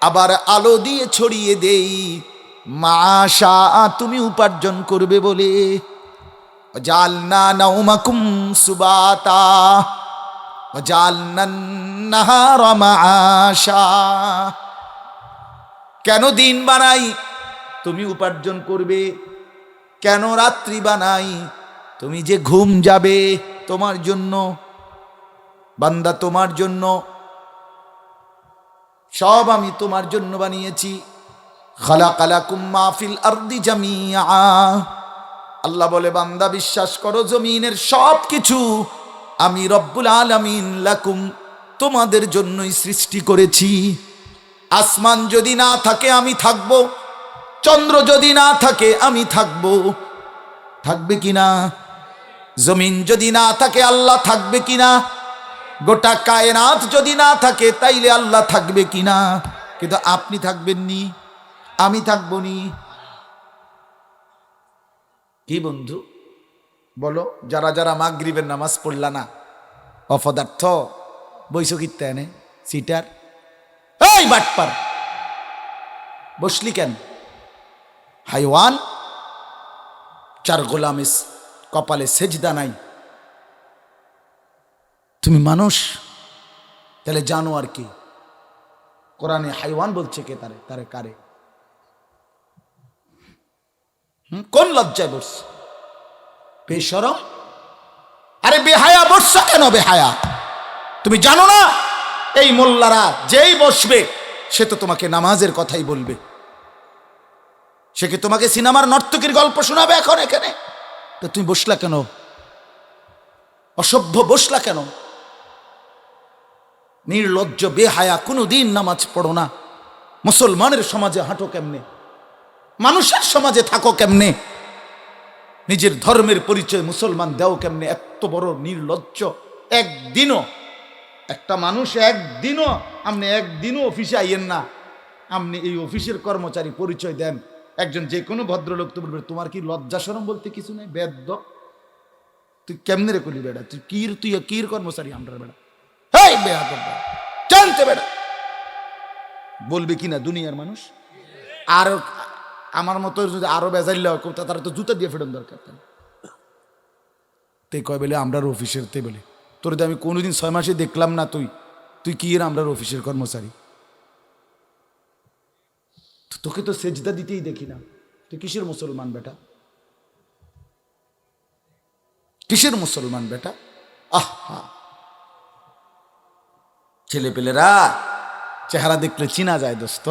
আবার আলো দিয়ে ছড়িয়ে দেই মাশা তুমি উপার্জন করবে বলে। জালনা নাউমাকুম সুবাতা জালনান নাহারা মাআশা। কেন দিন বানাই? তুমি উপার্জন করবে। কেন রাত্রি বানাই? তুমি যে ঘুম যাবে, তোমার জন্য বান্দা, তোমার জন্য। সব আমি তোমার জন্য বানিয়েছি। খালাকালাকুম মা ফিল আরদি জামিআ। আল্লাহ বলে, বান্দা বিশ্বাস করো, জমিনের সব কিছু আমি রব্বুল আলামিন লাকুম তোমাদের জন্যই সৃষ্টি করেছি। আসমান যদি না থাকে আমি থাকব, চন্দ্র যদি না থাকে আমি থাকবো, থাকবে কিনা? জমিন যদি না থাকে আল্লাহ থাকবে কিনা? গোটা কায়নাত যদি না থাকে তাইলে আল্লাহ থাকবে কিনা? কিন্তু আপনি থাকবেন নি, আমি থাকবো নি। কি বন্ধু বলো, যারা যারা মাগরিবের নামাজ পড়লা না, অপদার্থ বৈশকিতে এনে সিটার, এই বাটপার বসলি কেন? হাইওয়ান, চার গোলামের কপালে সেজদা নাই, তুমি মানুষ, তাহলে জানো আর কি? কোরআনে হাইওয়ান বলছে কে? তারে তারে কারে? কোন লজ্জায় বসছে? বেশরম, আরে বেহায়া বসছো কেন? বেহায়া, তুমি জানো না এই মোল্লারা যেই বসবে সে তো তোমাকে নামাজের কথাই বলবে, সে কি তোমাকে সিনেমার নর্তকীর গল্প শোনাবে এখন এখানে? তো তুমি বসলা কেন? অসভ্য বসলা কেন? নির্লজ্জ বেহায়া, কোনোদিন নামাজ পড়ো না, মুসলমানের সমাজে হাঁটো কেমনে? মানুষের সমাজে থাকো কেমনে? নিজের ধর্মের পরিচয় মুসলমান দেও কেমনে? এত বড় নির্লজ্জ। একদিনও একটা মানুষ, একদিনও আপনি একদিনও অফিসে আইয়েন না, আপনি এই অফিসের কর্মচারী পরিচয় দেন, একজন যে কোনো ভদ্রলোক তো বলবে তোমার কি লজ্জা শরম বলতে কিছু নেই? বেদ্য, তুই কেমনে রে করলি বেড়া? তুই কির কর্মচারী আমরা বেড়া? হেই বেয়াদব জানতে বেড়া, বলবে কিনা দুনিয়ার মানুষ? আর আমার মতো যদি আরো বেজাইল তারা তো জুতা দিয়ে ফেরন দরকার। তে কয় বলে আমরার অফিসের, তে বলে তোর তো আমি কোনোদিন 6 মাসে দেখলাম না, তুই কি এর আমরার অফিসের কর্মচারী? তোকে তো সেজদা দিতেই দেখি না, তুই কিসের মুসলমান বেটা? কিসের মুসলমান বেটা? আহা, ছেলে পেলেরা চেহারা দেখলে চিনা যায় দোস্ত।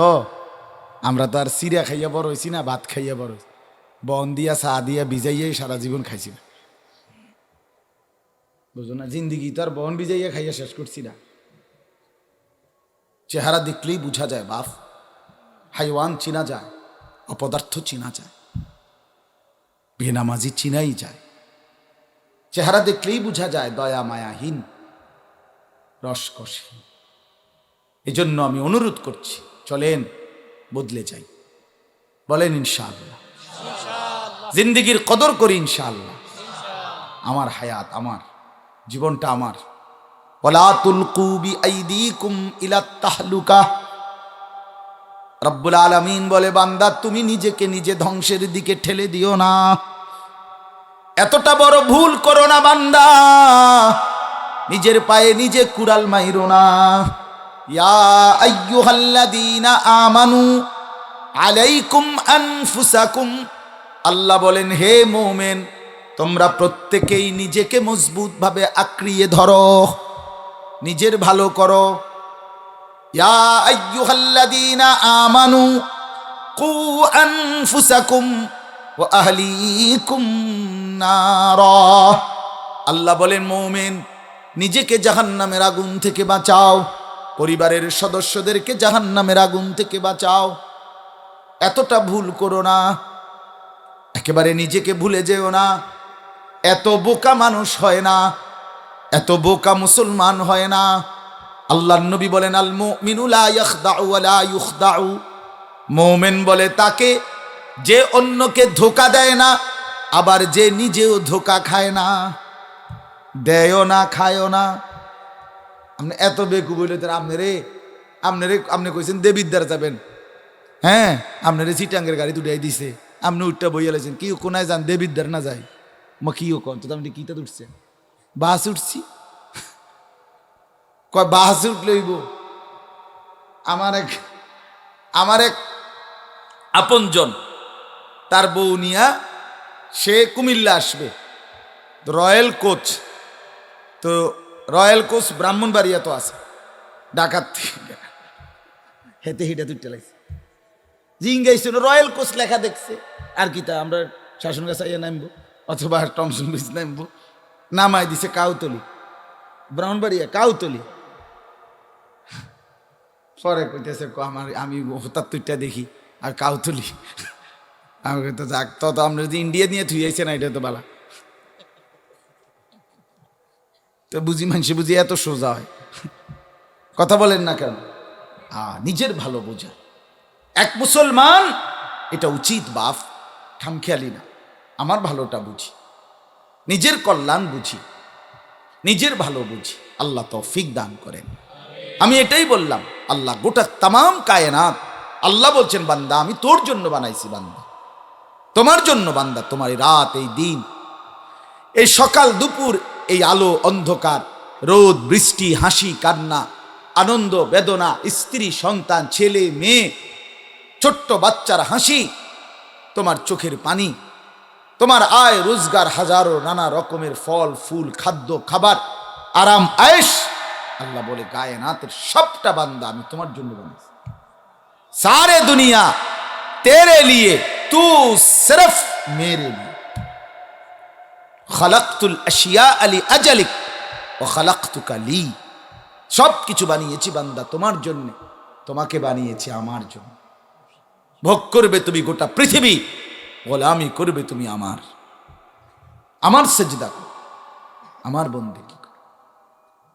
আমরা তো আর সিরিয়া খাইয়া বড় হয়েছি না, ভাত খাইয়া বড় হয়েছি, বন দিয়া চা দিয়া ভিজাইয়াই সারা জীবন খাইছি না, বুঝো না? জিন্দিগি তো আর বন ভিজাইয়া খাইয়া শেষ করছি না। চেহারা দেখলেই বোঝা যায় বাপ, হাইওয়ান চিনা যায়, অপদার্থ চিনা যায়, বেনামাজি চিনাই যায়। চেহারা দেখলেই বোঝা যায় দয়া মায়াহীন, রসকসহীন। এজন্য আমি অনুরোধ করছি, চলেন বদলে যাই, বলেন ইনশাআল্লাহ। জিন্দিগির কদর করি ইনশাআল্লাহ। আমার হায়াত আমার, জীবনটা আমার। ওয়ালা তুলকু বিআইদিকুম ইলাত তাহলুকা। রব্বুল আলামিন বলে, বান্দা তুমি নিজেকে নিজে ধ্বংসের দিকে ঠেলে দিও না, এতটা বড় ভুল করো না বান্দা, নিজের পায়ে নিজে কুড়াল মাইরো না। ইয়া আইয়ুহাল্লাযীনা আমানু আলাইকুম আনফুসাকুম, আল্লাহ বলেন হে মুমিন তোমরা প্রত্যেকেই নিজেকে মজবুত ভাবে আঁকড়িয়ে ধরো, নিজের ভালো করো। ইয়া আইয়ুহাল্লাযীনা আমানু কু আনফুসাকুম ওয়া আহলিকুম নারা, আল্লাহ বলেন মুমিন নিজেকে জাহান্নামের আগুন থেকে বাঁচাও, পরিবারের সদস্যদেরকে জাহান্নামের আগুন থেকে বাঁচাও। এতটা ভুল করো না, একেবারে নিজেকে ভুলে যেও না। এত বোকা মানুষ হয় না, এত বোকা মুসলমান হয় না। আল্লাহর নবী বলেন আল মুমিনু লা ইয়াখদাউ ওয়া লা ইউখদাউ, মুমিন বলে তাকে যে অন্যকে ধোঁকা দেয় না, আবার যে নিজেও ধোঁকা খায় না। দেয়ও না খায়ও না। আপনি এত বেকু বলে তো আপনি কইছেন দেবিদ্দার যাবেন, হ্যাঁ আপনারে চিটাঙ্গের গাড়ি উঠাই দিছে, আপনি উঠটা বইয়া লাইছেন, কি কোনায় যান দেবিদ্দার না যায়? মা কিও কন তো, আপনি কিতা উঠছেন? বাস উঠছি, কয় বাস উঠলইব। আমার এক আপনজন, তার বউ নিয়া সে কুমিল্লা আসবে, রয়্যাল কোচ, তো রয়্যাল কোচ ব্রাহ্মণবাড়িয়া তো আছে, ডাকাত হেতে হিটা তুইটা লাগছে, জিঙ্গাইছিল রয়্যাল কোচ লেখা দেখছে, আর কি তা আমরা শাসন গাছাইয়া নামবো অথবা টমসন ব্রিজ নামবো, নামাই দিছে কাউতলি, ব্রাহ্মণবাড়িয়া কাউতলি। পরে কইতেছে আমি হঠাৎ তুইটা দেখি আর কাউতলি, আমাকে তো যাক, তো আপনি যদি ইন্ডিয়া নিয়ে থুইয়াছে না, এটা তো বালা। তো বুঝি মানুষ বুঝি এত সোজা হয়, কথা বলেন না কেন? নিজের ভালো বোঝা এক মুসলমান, এটা উচিত বাপ, খামখেয়ালি না। আমার ভালোটা বুঝি, নিজের কল্যাণ বুঝি, নিজের ভালো বুঝি। আল্লাহ তৌফিক দান করেন। আমি এটাই বললাম, আল্লাহ গোটা তামাম কায়নাত, আল্লাহ বলছেন বান্দা আমি তোর জন্য বানাইছি, বান্দা তোমার জন্য, বান্দা তোমার এই রাত, এই দিন, এই সকাল দুপুর, এই আলো অন্ধকার, রোদ বৃষ্টি, হাসি কান্না, আনন্দ বেদনা, স্ত্রী সন্তান, ছেলে মেয়ে, ছোট্ট বাচ্চার হাসি, তোমার চোখের পানি, তোমার আয় রোজগার, হাজারো নানা রকমের ফল ফুল, খাদ্য খাবার, আরাম আয়েশ, আল্লাহ বলে কায়নাতের সবটা বান্দা আমি তোমার জন্য বানাইছি। সারে দুনিয়া তেরে লিয়ে, তু সিরফ মেরে লিয়ে। খালাকতুল আশিয়া আলি আজালিক ওয়া খালাকতুকা লি। সব কিছু বানিয়েছি বান্দা তোমার জন্য, তোমাকে বানিয়েছি আমার জন্য। ভোগ করবে তুমি গোটা পৃথিবী, গোলামি করবে তুমি আমার, আমার সেজদা করো, আমার বন্দেগী করো।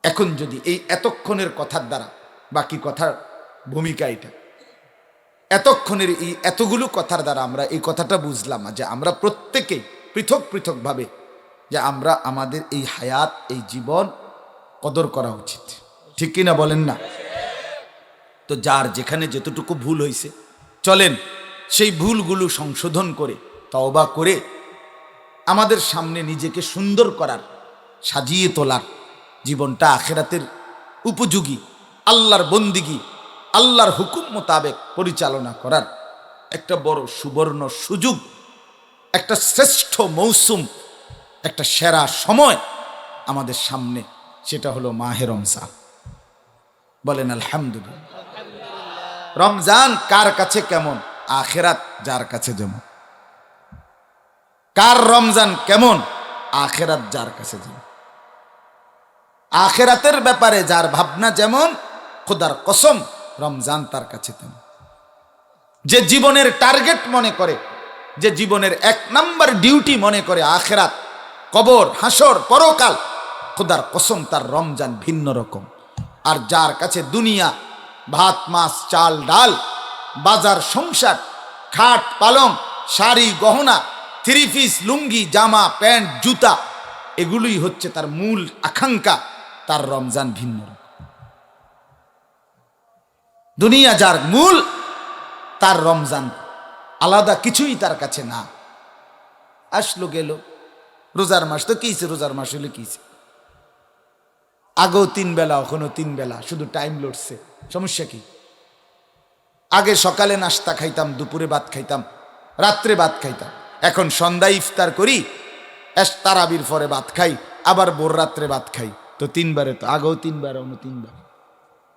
এখন যদি এই এতক্ষণের কথার দ্বারা, বাকি কথার ভূমিকা এটা, এতক্ষণের এই এতগুলো কথার দ্বারা আমরা এই কথাটা বুঝলাম যে আমরা প্রত্যেকেই পৃথক পৃথকভাবে, যে আমরা আমাদের এই হায়াত, এই জীবন কদর করা উচিত, ঠিক কিনা বলেন না? তো যার যেখানে যতটুকু ভুল হয়েছে, চলেন সেই ভুলগুলো সংশোধন করে, তওবা করে, আমাদের সামনে নিজেকে সুন্দর করার, সাজিয়ে তোলার, জীবনটা আখিরাতের উপযোগী, আল্লাহর বন্দিগি, আল্লাহর হুকুম মোতাবেক পরিচালনা করার একটা বড় সুবর্ণ সুযোগ, একটা শ্রেষ্ঠ মৌসুম, একটা সেরা সময় আমাদের সামনে, সেটা হলো মাহে রমজান। বলেন আলহামদুলিল্লাহ। রমজান কার কাছে কেমন? আখিরাত যার কাছে যেমন। কার রমজান কেমন? আখিরাত যার কাছে যেমন। আখিরাতের ব্যাপারে যার ভাবনা যেমন, খোদার কসম রমজান তার কাছে তেমন। যে জীবনের টার্গেট মনে করে, যে জীবনের 1 নাম্বার ডিউটি মনে করে আখিরাত, কবর, হাসর, পরকাল, খোদার কসম তার রমজান ভিন্ন রকম। আর যার কাছে দুনিয়া, ভাত মাছ চাল ডাল, বাজার সংসার, খাট পালং, শাড়ি গহনা, 3 পিস লুঙ্গি জামা প্যান্ট জুতা, এগুলোই হচ্ছে তার মূল আকাঙ্ক্ষা, তার রমজান ভিন্ন রকম। দুনিয়া যার মূল, তার রমজান আলাদা কিছুই তার কাছে না। আসলো গেল, রোজার মাস তো কিছে, রোজার মাস হলে কিছে, আগেও 3 বেলা, এখনো 3 বেলা, শুধু টাইম লড়ছে, সমস্যা কি? আগে সকালে নাস্তা খাইতাম, দুপুরে ভাত খাইতাম, রাত্রে ভাত খাইতাম, এখন সন্ধ্যায় ইফতার করি, তারাবির পরে ভাত খাই, আবার ভোর রাত্রে ভাত খাই, তো 3 বারে, তো আগেও 3 বার, অন্য 3 বার,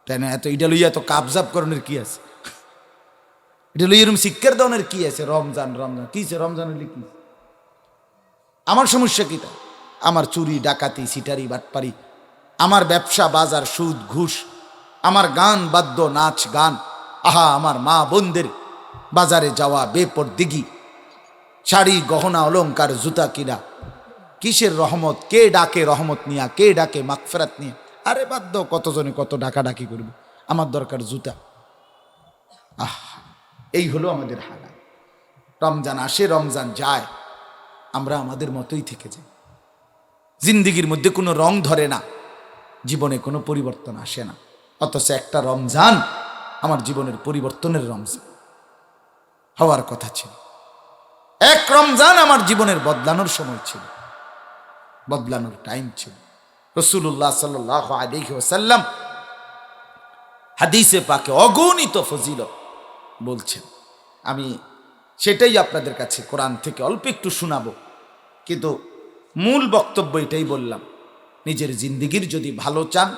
তাই না? এত এটা লইয়া তো কাবজাব করণের কি আছে? এটা লইয়া এরকম শিক্ষার দনের কি আছে? রমজান রমজান কিছে, রমজান হলে কি? আমার সমস্যা কি? তা আমার চুরি ডাকাতি সিটারি বাটপারি, আমার ব্যবসা বাজার সুদ ঘুষ, আমার গান বাদ্য নাচ গান, আহা আমার মা বোনদের বাজারে যাওয়া বেপরদিগি, শাড়ি গহনা অলংকার জুতা কিনা, কিসের রহমত? কে ডাকে রহমত নিয়া, কে ডাকে মাগফিরাত নিয়ে? আরে বাদ্য, কতজনে কত ডাকাডাকি করবে, আমার দরকার জুতা। এই হলো আমাদের হালাত। রমজান আসে, রমজান যায়, আমরা আমাদের মতোই থেকে যাই। জিন্দিগির মধ্যে কোনো রং ধরে না, জীবনে কোনো পরিবর্তন আসে না। অথচ একটা রমজান আমার জীবনের পরিবর্তনের রমজান হওয়ার কথা ছিল। এক রমজান আমার জীবনের বদলানোর সময় ছিল, বদলানোর টাইম ছিল। রাসূলুল্লাহ সাল্লাল্লাহু আলাইহি ওয়াসাল্লাম হাদিসে পাকে অগণিত ফজিলত বলছেন। আমি সেটাই আপনাদের কাছে কোরআন থেকে অল্প একটু শোনাবো, কিন্তু মূল বক্তব্য এটাই বললাম, নিজের জিন্দিগির যদি ভালো চান,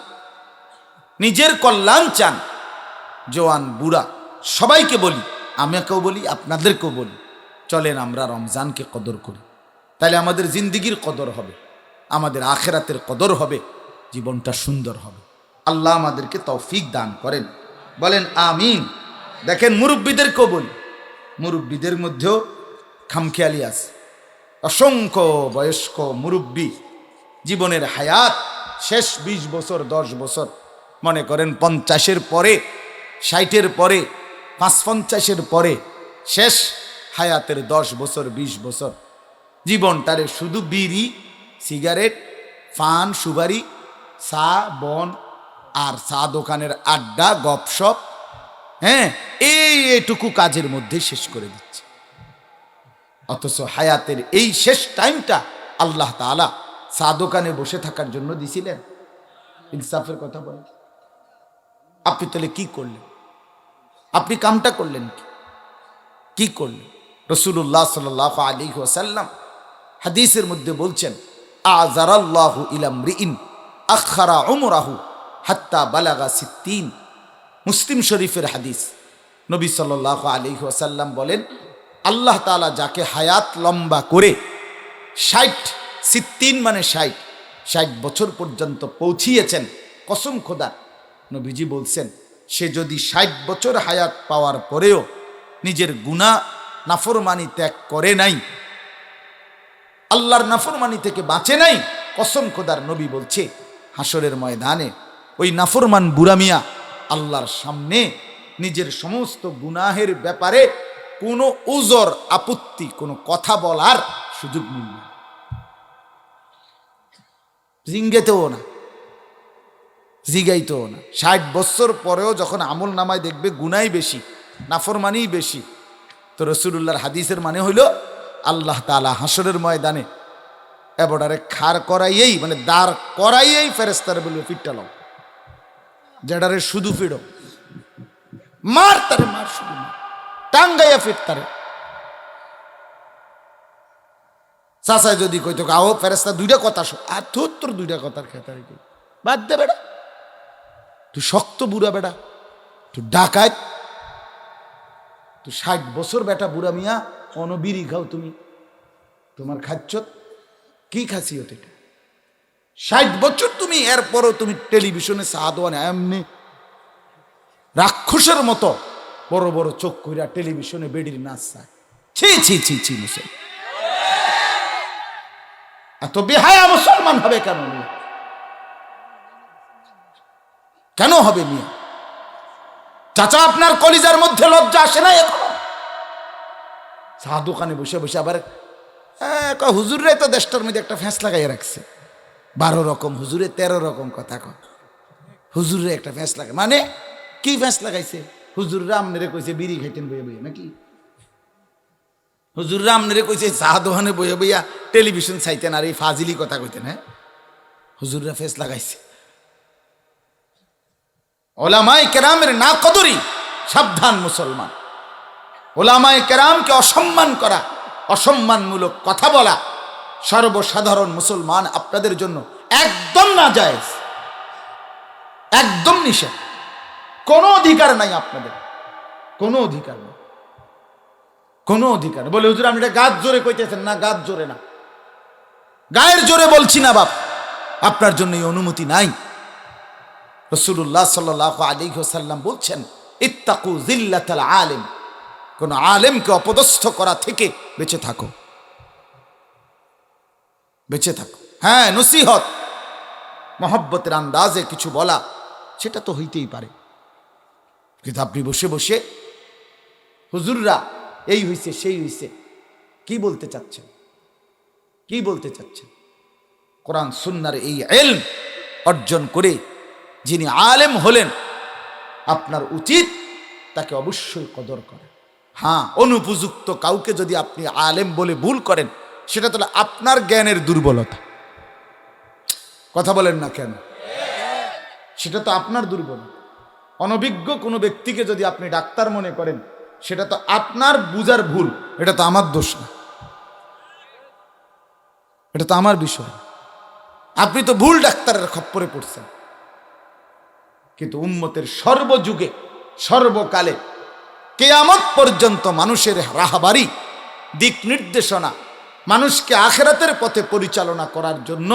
নিজের কল্যাণ চান, জওয়ান বুড়া সবাইকে বলি, আমাকেও বলি আপনাদেরকেও বলি, চলেন আমরা রমজানকে কদর করি। তাহলে আমাদের জিন্দিগির কদর হবে, আমাদের আখিরাতের কদর হবে, জীবনটা সুন্দর হবে। আল্লাহ আমাদেরকে তৌফিক দান করেন, বলেন আমিন। দেখেন মুরব্বীদেরকেও বলি, মুরব্বীদের মধ্যেও খামখেয়ালি আছে। অসংখ্য বয়স্ক মুরব্বী জীবনের হায়াত শেষ 20 বছর 10 বছর, মনে করেন 50-এর পরে, 60-এর পরে, 55-এর পরে শেষ হায়াতের 10 বছর 20 বছর জীবনটারে শুধু বিড়ি, সিগারেট, পান সুপারি, চা বন আর চা দোকানের আড্ডা গপসপ, হ্যাঁ, এইটুকু কাজের মধ্যে শেষ করে দিচ্ছে। অথচ হায়াতের এই শেষ টাইমটা আল্লাহ তাআলা চা দোকানে বসে থাকার জন্য দিছিলেন। ইনসাফের কথা বলেন, আপনি তাহলে কি করলেন? আপনি কামটা করলেন কি করলেন? রাসূলুল্লাহ সাল্লাল্লাহু আলাইহি ওয়াসাল্লাম হাদিসের মধ্যে বলছেন, আযারাল্লাহু ইলা মরিইন আখারা উমরাহু হাত্তা বালাগা 60। মুসলিম শরীফের হাদিস। নবী সাল্লাল্লাহু আলাইহি ওয়াসাল্লাম বলেন, আল্লাহ তাআলা যাকে হায়াত লম্বা করে 60 মানে 60 বছর পর্যন্ত পৌঁছিয়েছেন, কসম খোদার, নবীজি বলছেন সে যদি 60 বছর হায়াত পাওয়ার পরেও নিজের গুনাহ নাফরমানি ত্যাগ করে নাই, আল্লাহর নাফরমানি থেকে বাঁচে নাই, কসম খোদার নবী বলছে হাসরের ময়দানে ওই নাফরমান বুড়া মিয়া আল্লাহর সামনে নিজের সমস্ত গুনাহের ব্যাপারে কোনো উজর আপত্তি, কোনো কথা বলার সুযোগ মিলবে না, জিঙ্গেতেও না, জিগাইতেও না। 60 বছর পরেও যখন আমল নামায় দেখবে গুনাই বেশি, নাফরমানি বেশি, তো রাসূলুল্লাহর হাদিসের মানে হইল আল্লাহ তাআলা হাসরের ময়দানে এবারে খাড় করাইয়েই, মানে দাঁড় করাইয়েই ফেরেশতারে বলবে ফিটটালাও, যেটারে শুধু ফিরো, মার তারে, মার শুধু মার, টাঙ্গাইয়া ফিট তারে। চাচাই যদি কইতো আও ফেরেশতা দুইটা কথা শো, আর তোর দুইটা কথার খেতারে কি বাদ দে বেটা, তুই শক্ত বুড়া বেটা, তুই ডাকাত, তুই 60 বছর বেটা বুড়া মিয়া, অনবিরি খাও তুমি, তোমার খাচ্ছ কি খাসিয়ত এটা? 60 বছর তুমি, এরপরও তুমি টেলিভিশনে সাহাদওয়ানে এমনি রাক্ষসের মতো বড় বড় চোখ কইরা টেলিভিশনে বেডির নাচ চায়। ছি ছি ছি ছি, মুসলমান এত বেহায়া মুসলমান হবে কেন? কেন হবে মিয়া? চাচা আপনার কলিজার মধ্যে লজ্জা আসে না এখনো? চা দোকানে বসে বসে আবার হুজুরে তো দেশটার মধ্যে একটা ফ্যাঁস লাগাইয়া রাখছে, 12 রকম হুজুরে 13 রকম কথা কয়, হুজুরে একটা ফ্যাঁস লাগায়, মানে কি ফ্যাঁস লাগাইছে? হুজুররা আমনেরে কইছে বিড়ি খাইতেন বইয়া বইয়া নাকি? হুজুররা আমনেরে কইছে চা দোকানে বইয়া বইয়া টেলিভিশন চাইতেন আর এই ফাজিলি কথা কইতেন? হ্যাঁ, হুজুররা ফ্যাঁস লাগাইছে। ওলামায়ে কেরামের না কদরি, সাবধান মুসলমান। ওলামায়ে কেরামকে অসম্মান করা, অসম্মানমূলক কথা বলা সর্বসাধারণ মুসলমান আপনাদের জন্য একদম নাজায়েজ, একদম নিষেধ, কোনো অধিকার নাই আপনাদের, কোনো অধিকার নেই, কোনো অধিকার। বলে হুজুর আপনি এটা গাছ জোরে কইতেছেন না, গাছ জোরে না, গায়ের জোরে বলছি না বাপ, আপনার জন্য এই অনুমতি নাই। রাসূলুল্লাহ সাল্লাল্লাহু আলাইহি ওয়াসাল্লাম বলছেন, ইত্তাকু জিল্লাতাল আলিম, কোন আলেমকে অপদস্থ করা থেকে বেঁচে থাকো, বেঁচে থাকো। হ্যাঁ, নসিহত মহব্বতের আন্দাজে কিছু বলা, সেটা তো হইতেই পারে, কিন্তু আপনি বসে বসে হুজুররা এই হইছে সেই হইছে, কি বলতে চাচ্ছেন? কি বলতে চাচ্ছেন? কোরআন সুন্নাহর এই ইলম অর্জন করে যিনি আলেম হলেন, আপনার উচিত তাকে অবশ্যই কদর করেন। হ্যাঁ, অনুপযুক্ত কাউকে যদি আপনি আলেম বলে ভুল করেন, সেটা তো আপনার জ্ঞানের দুর্বলতা। কথা বলেন না কেন? সেটা তো আপনার দুর্বলতা। অনভিজ্ঞ কোনো ব্যক্তিকে যদি আপনি ডাক্তার মনে করেন, সেটা তো আপনার বুঝার ভুল, এটা তো আমার দোষ না, এটা তো আমার বিষয়। আপনি তো ভুল ডাক্তারের খপ্পরে পড়ছেন। কিন্তু উম্মতের সর্বযুগে সর্বকালে কিয়ামত পর্যন্ত মানুষের রাহবারি, দিক নির্দেশনা, মানুষকে আখিরাতের পথে পরিচালনা করার জন্য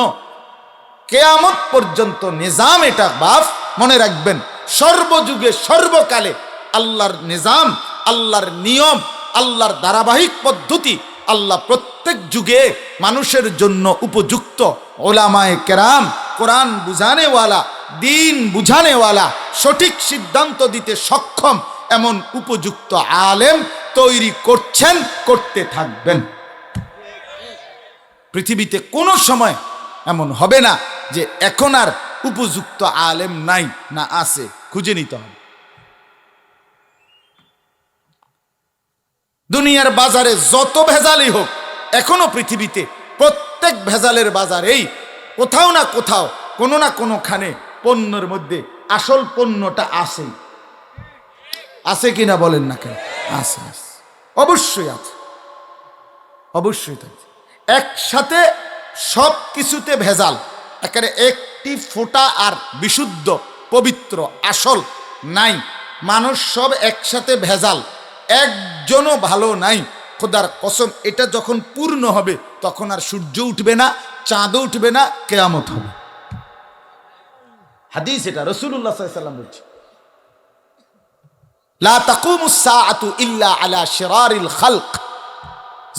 কিয়ামত পর্যন্ত নিজাম এটা বাপ মনে রাখবেন। সর্বযুগে সর্বকালে আল্লাহর নিজাম, আল্লাহর নিয়ম, আল্লাহর ধারাবাহিক পদ্ধতি, আল্লাহ প্রত্যেক যুগে মানুষের জন্য উপযুক্ত ওলামায়ে কেরাম, কোরআন বুঝানেওয়ালা, দিন বুঝানেওয়ালা, সঠিক সিদ্ধান্ত দিতে সক্ষম এমন উপযুক্ত আলেম তৈরি করছেন, করতে থাকবেন। পৃথিবীতে কোনো সময় এমন হবে না যে এখন আর উপযুক্ত আলেম নাই, না আছে, খুঁজে নিতে হবে। দুনিয়ার বাজারে যত ভেজালই হোক, এখনো পৃথিবীতে প্রত্যেক ভেজালের বাজারেই কোথাও না কোথাও, কোনো না কোনোখানে পণ্যের মধ্যে আসল পণ্যটা আছে। আছে কিনা বলেন না কেন? আছে, অবশ্যই আছে, অবশ্যই থাকে। একসাথে সব কিছুতে ভেজাল, একেবারে একটি ফোঁটা আর বিশুদ্ধ পবিত্র আসল নাই। মানুষ সব একসাথে ভেজাল, একজনও ভালো নাই। খোদার কসম, এটা যখন পূর্ণ হবে তখন আর সূর্য উঠবে না, চাঁদও উঠবে না, কিয়ামত হবে। হাদিস এটা, রাসূলুল্লাহ সাল্লাল্লাহু আলাইহি ওয়াসাল্লাম বলছে, লা তাকুমুস সাআতু ইল্লা আলা শিরারিল খালক।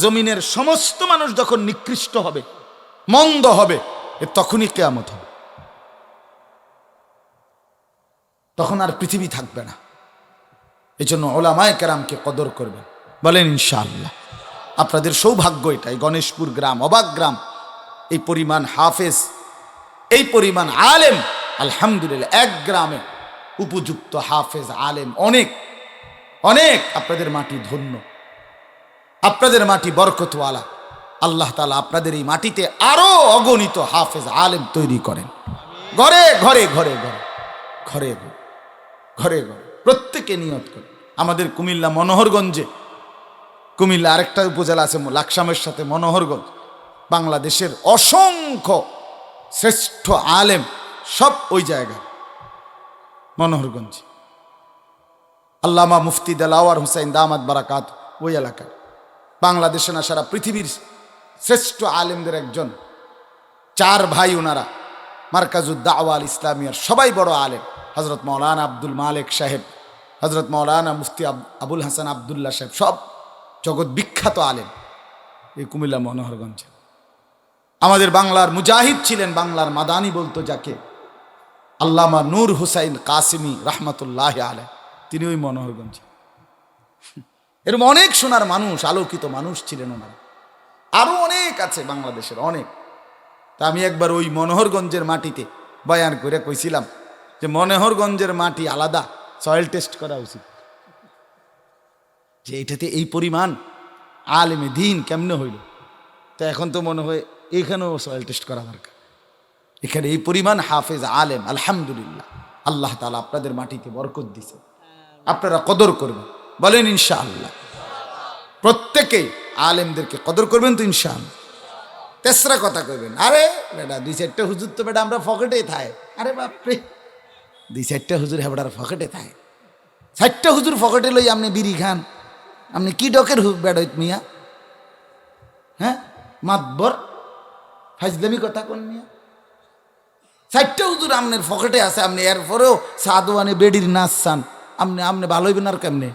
জমিনের সমস্ত মানুষ যখন নিকৃষ্ট হবে, মন্দ হবে, তখনই কিয়ামত হবে। তখন আর পৃথিবী থাকবে না। এই জন্য ওলামায়ে কেরামকে কদর করবেন, বলেন ইনশাআল্লাহ। আপনাদের সৌভাগ্য এটাই, গণেশপুর গ্রাম, অবাক গ্রাম, এই পরিমাণ হাফেজ, এই পরিমাণ আলেম, আলহামদুলিল্লাহ। এক গ্রামে উপযুক্ত হাফেজ আলেম অনেক অনেক। আপনাদের মাটি ধন্য, আপনাদের মাটি বরকতওয়ালা। আল্লাহ তাআলা আপনাদের এই মাটিতে আরো অগণিত হাফেজ আলেম তৈরি করেন, ঘরে ঘরে ঘরে ঘরে ঘরে ঘরে ঘরে প্রত্যেকে নিয়ত করে। আমাদের কুমিল্লা মনোহরগঞ্জে, কুমিল্লা আরেকটা উপজেলা আছে লাকসামের সাথে মনোহরগঞ্জ, বাংলাদেশের অসংখ্য শ্রেষ্ঠ আলেম সব ওই জায়গায় মনোহরগঞ্জ। আল্লামা মুফতি দেলাওয়ার হুসাইন দামাত বারাকাত ওই এলাকায়, বাংলাদেশে না সারা পৃথিবীর শ্রেষ্ঠ আলেমদের একজন। চার ভাই ওনারা, মার্কাজুদ দাওয়া আল ইসলামিয়ার সবাই বড় আলেম। হজরত মৌলানা আব্দুল মালেক সাহেব, হজরত মৌলানা মুফতি আবুল হাসান আবদুল্লাহ সাহেব, সব জগৎ বিখ্যাত আলেম এই কুমিল্লা মনোহরগঞ্জে। আমাদের বাংলার মুজাহিদ ছিলেন, বাংলার মাদানি বলতো যাকে, আল্লামা নূর হুসাইন কাসিমি রহমতুল্লাহ আলাইহ, তিনি ওই মনোহরগঞ্জে। এরকম অনেক সোনার মানুষ, আলোকিত মানুষ ছিলেন ওনারা। আরো অনেক আছে বাংলাদেশের, অনেক। তা আমি একবার ওই মনোহরগঞ্জের মাটিতে বয়ান করে কইছিলাম যে মনোহরগঞ্জের মাটি আলাদা, সয়েল টেস্ট করা উচিত, যে এটাতে এই পরিমাণ আলেমে দিন কেমনে হইল। তো এখন তো মনে হয় এখানেও সয়েল টেস্ট করা দরকার। এখানে এই পরিমাণ হাফেজ আলেম, আলহামদুলিল্লাহ। আল্লাহ তাআলা আপনাদের মাটিতে বরকত দিছে, আপনারা কদর করবেন, বলেন ইনশাআল্লাহ। প্রত্যেকেই আলেমদেরকে কদর করবেন তো ইনশাআল্লাহ। তেসরা কথা কইবেন, আরে বেটা দুই চারটা হুজুর তো বেটা আমরা পকেটে থায়। আরে বাপরে, দুই চারটা হুজুর হেবড়ার পকেটে থায়, চারটা হুজুর পকেটে লই আপনি বিড়ি খান, আপনি কি ডকের বেড়াইত মিয়া? হ্যাঁ, মাতবর ফাজলামি কথা কোন মিয়া? চারটা হুজুর আপনার পকেটে আছে, আপনি এরপরেও সাদওয়ানে বেডির নাচ চান, আপনি ভালো হইবেন আর কেমনে?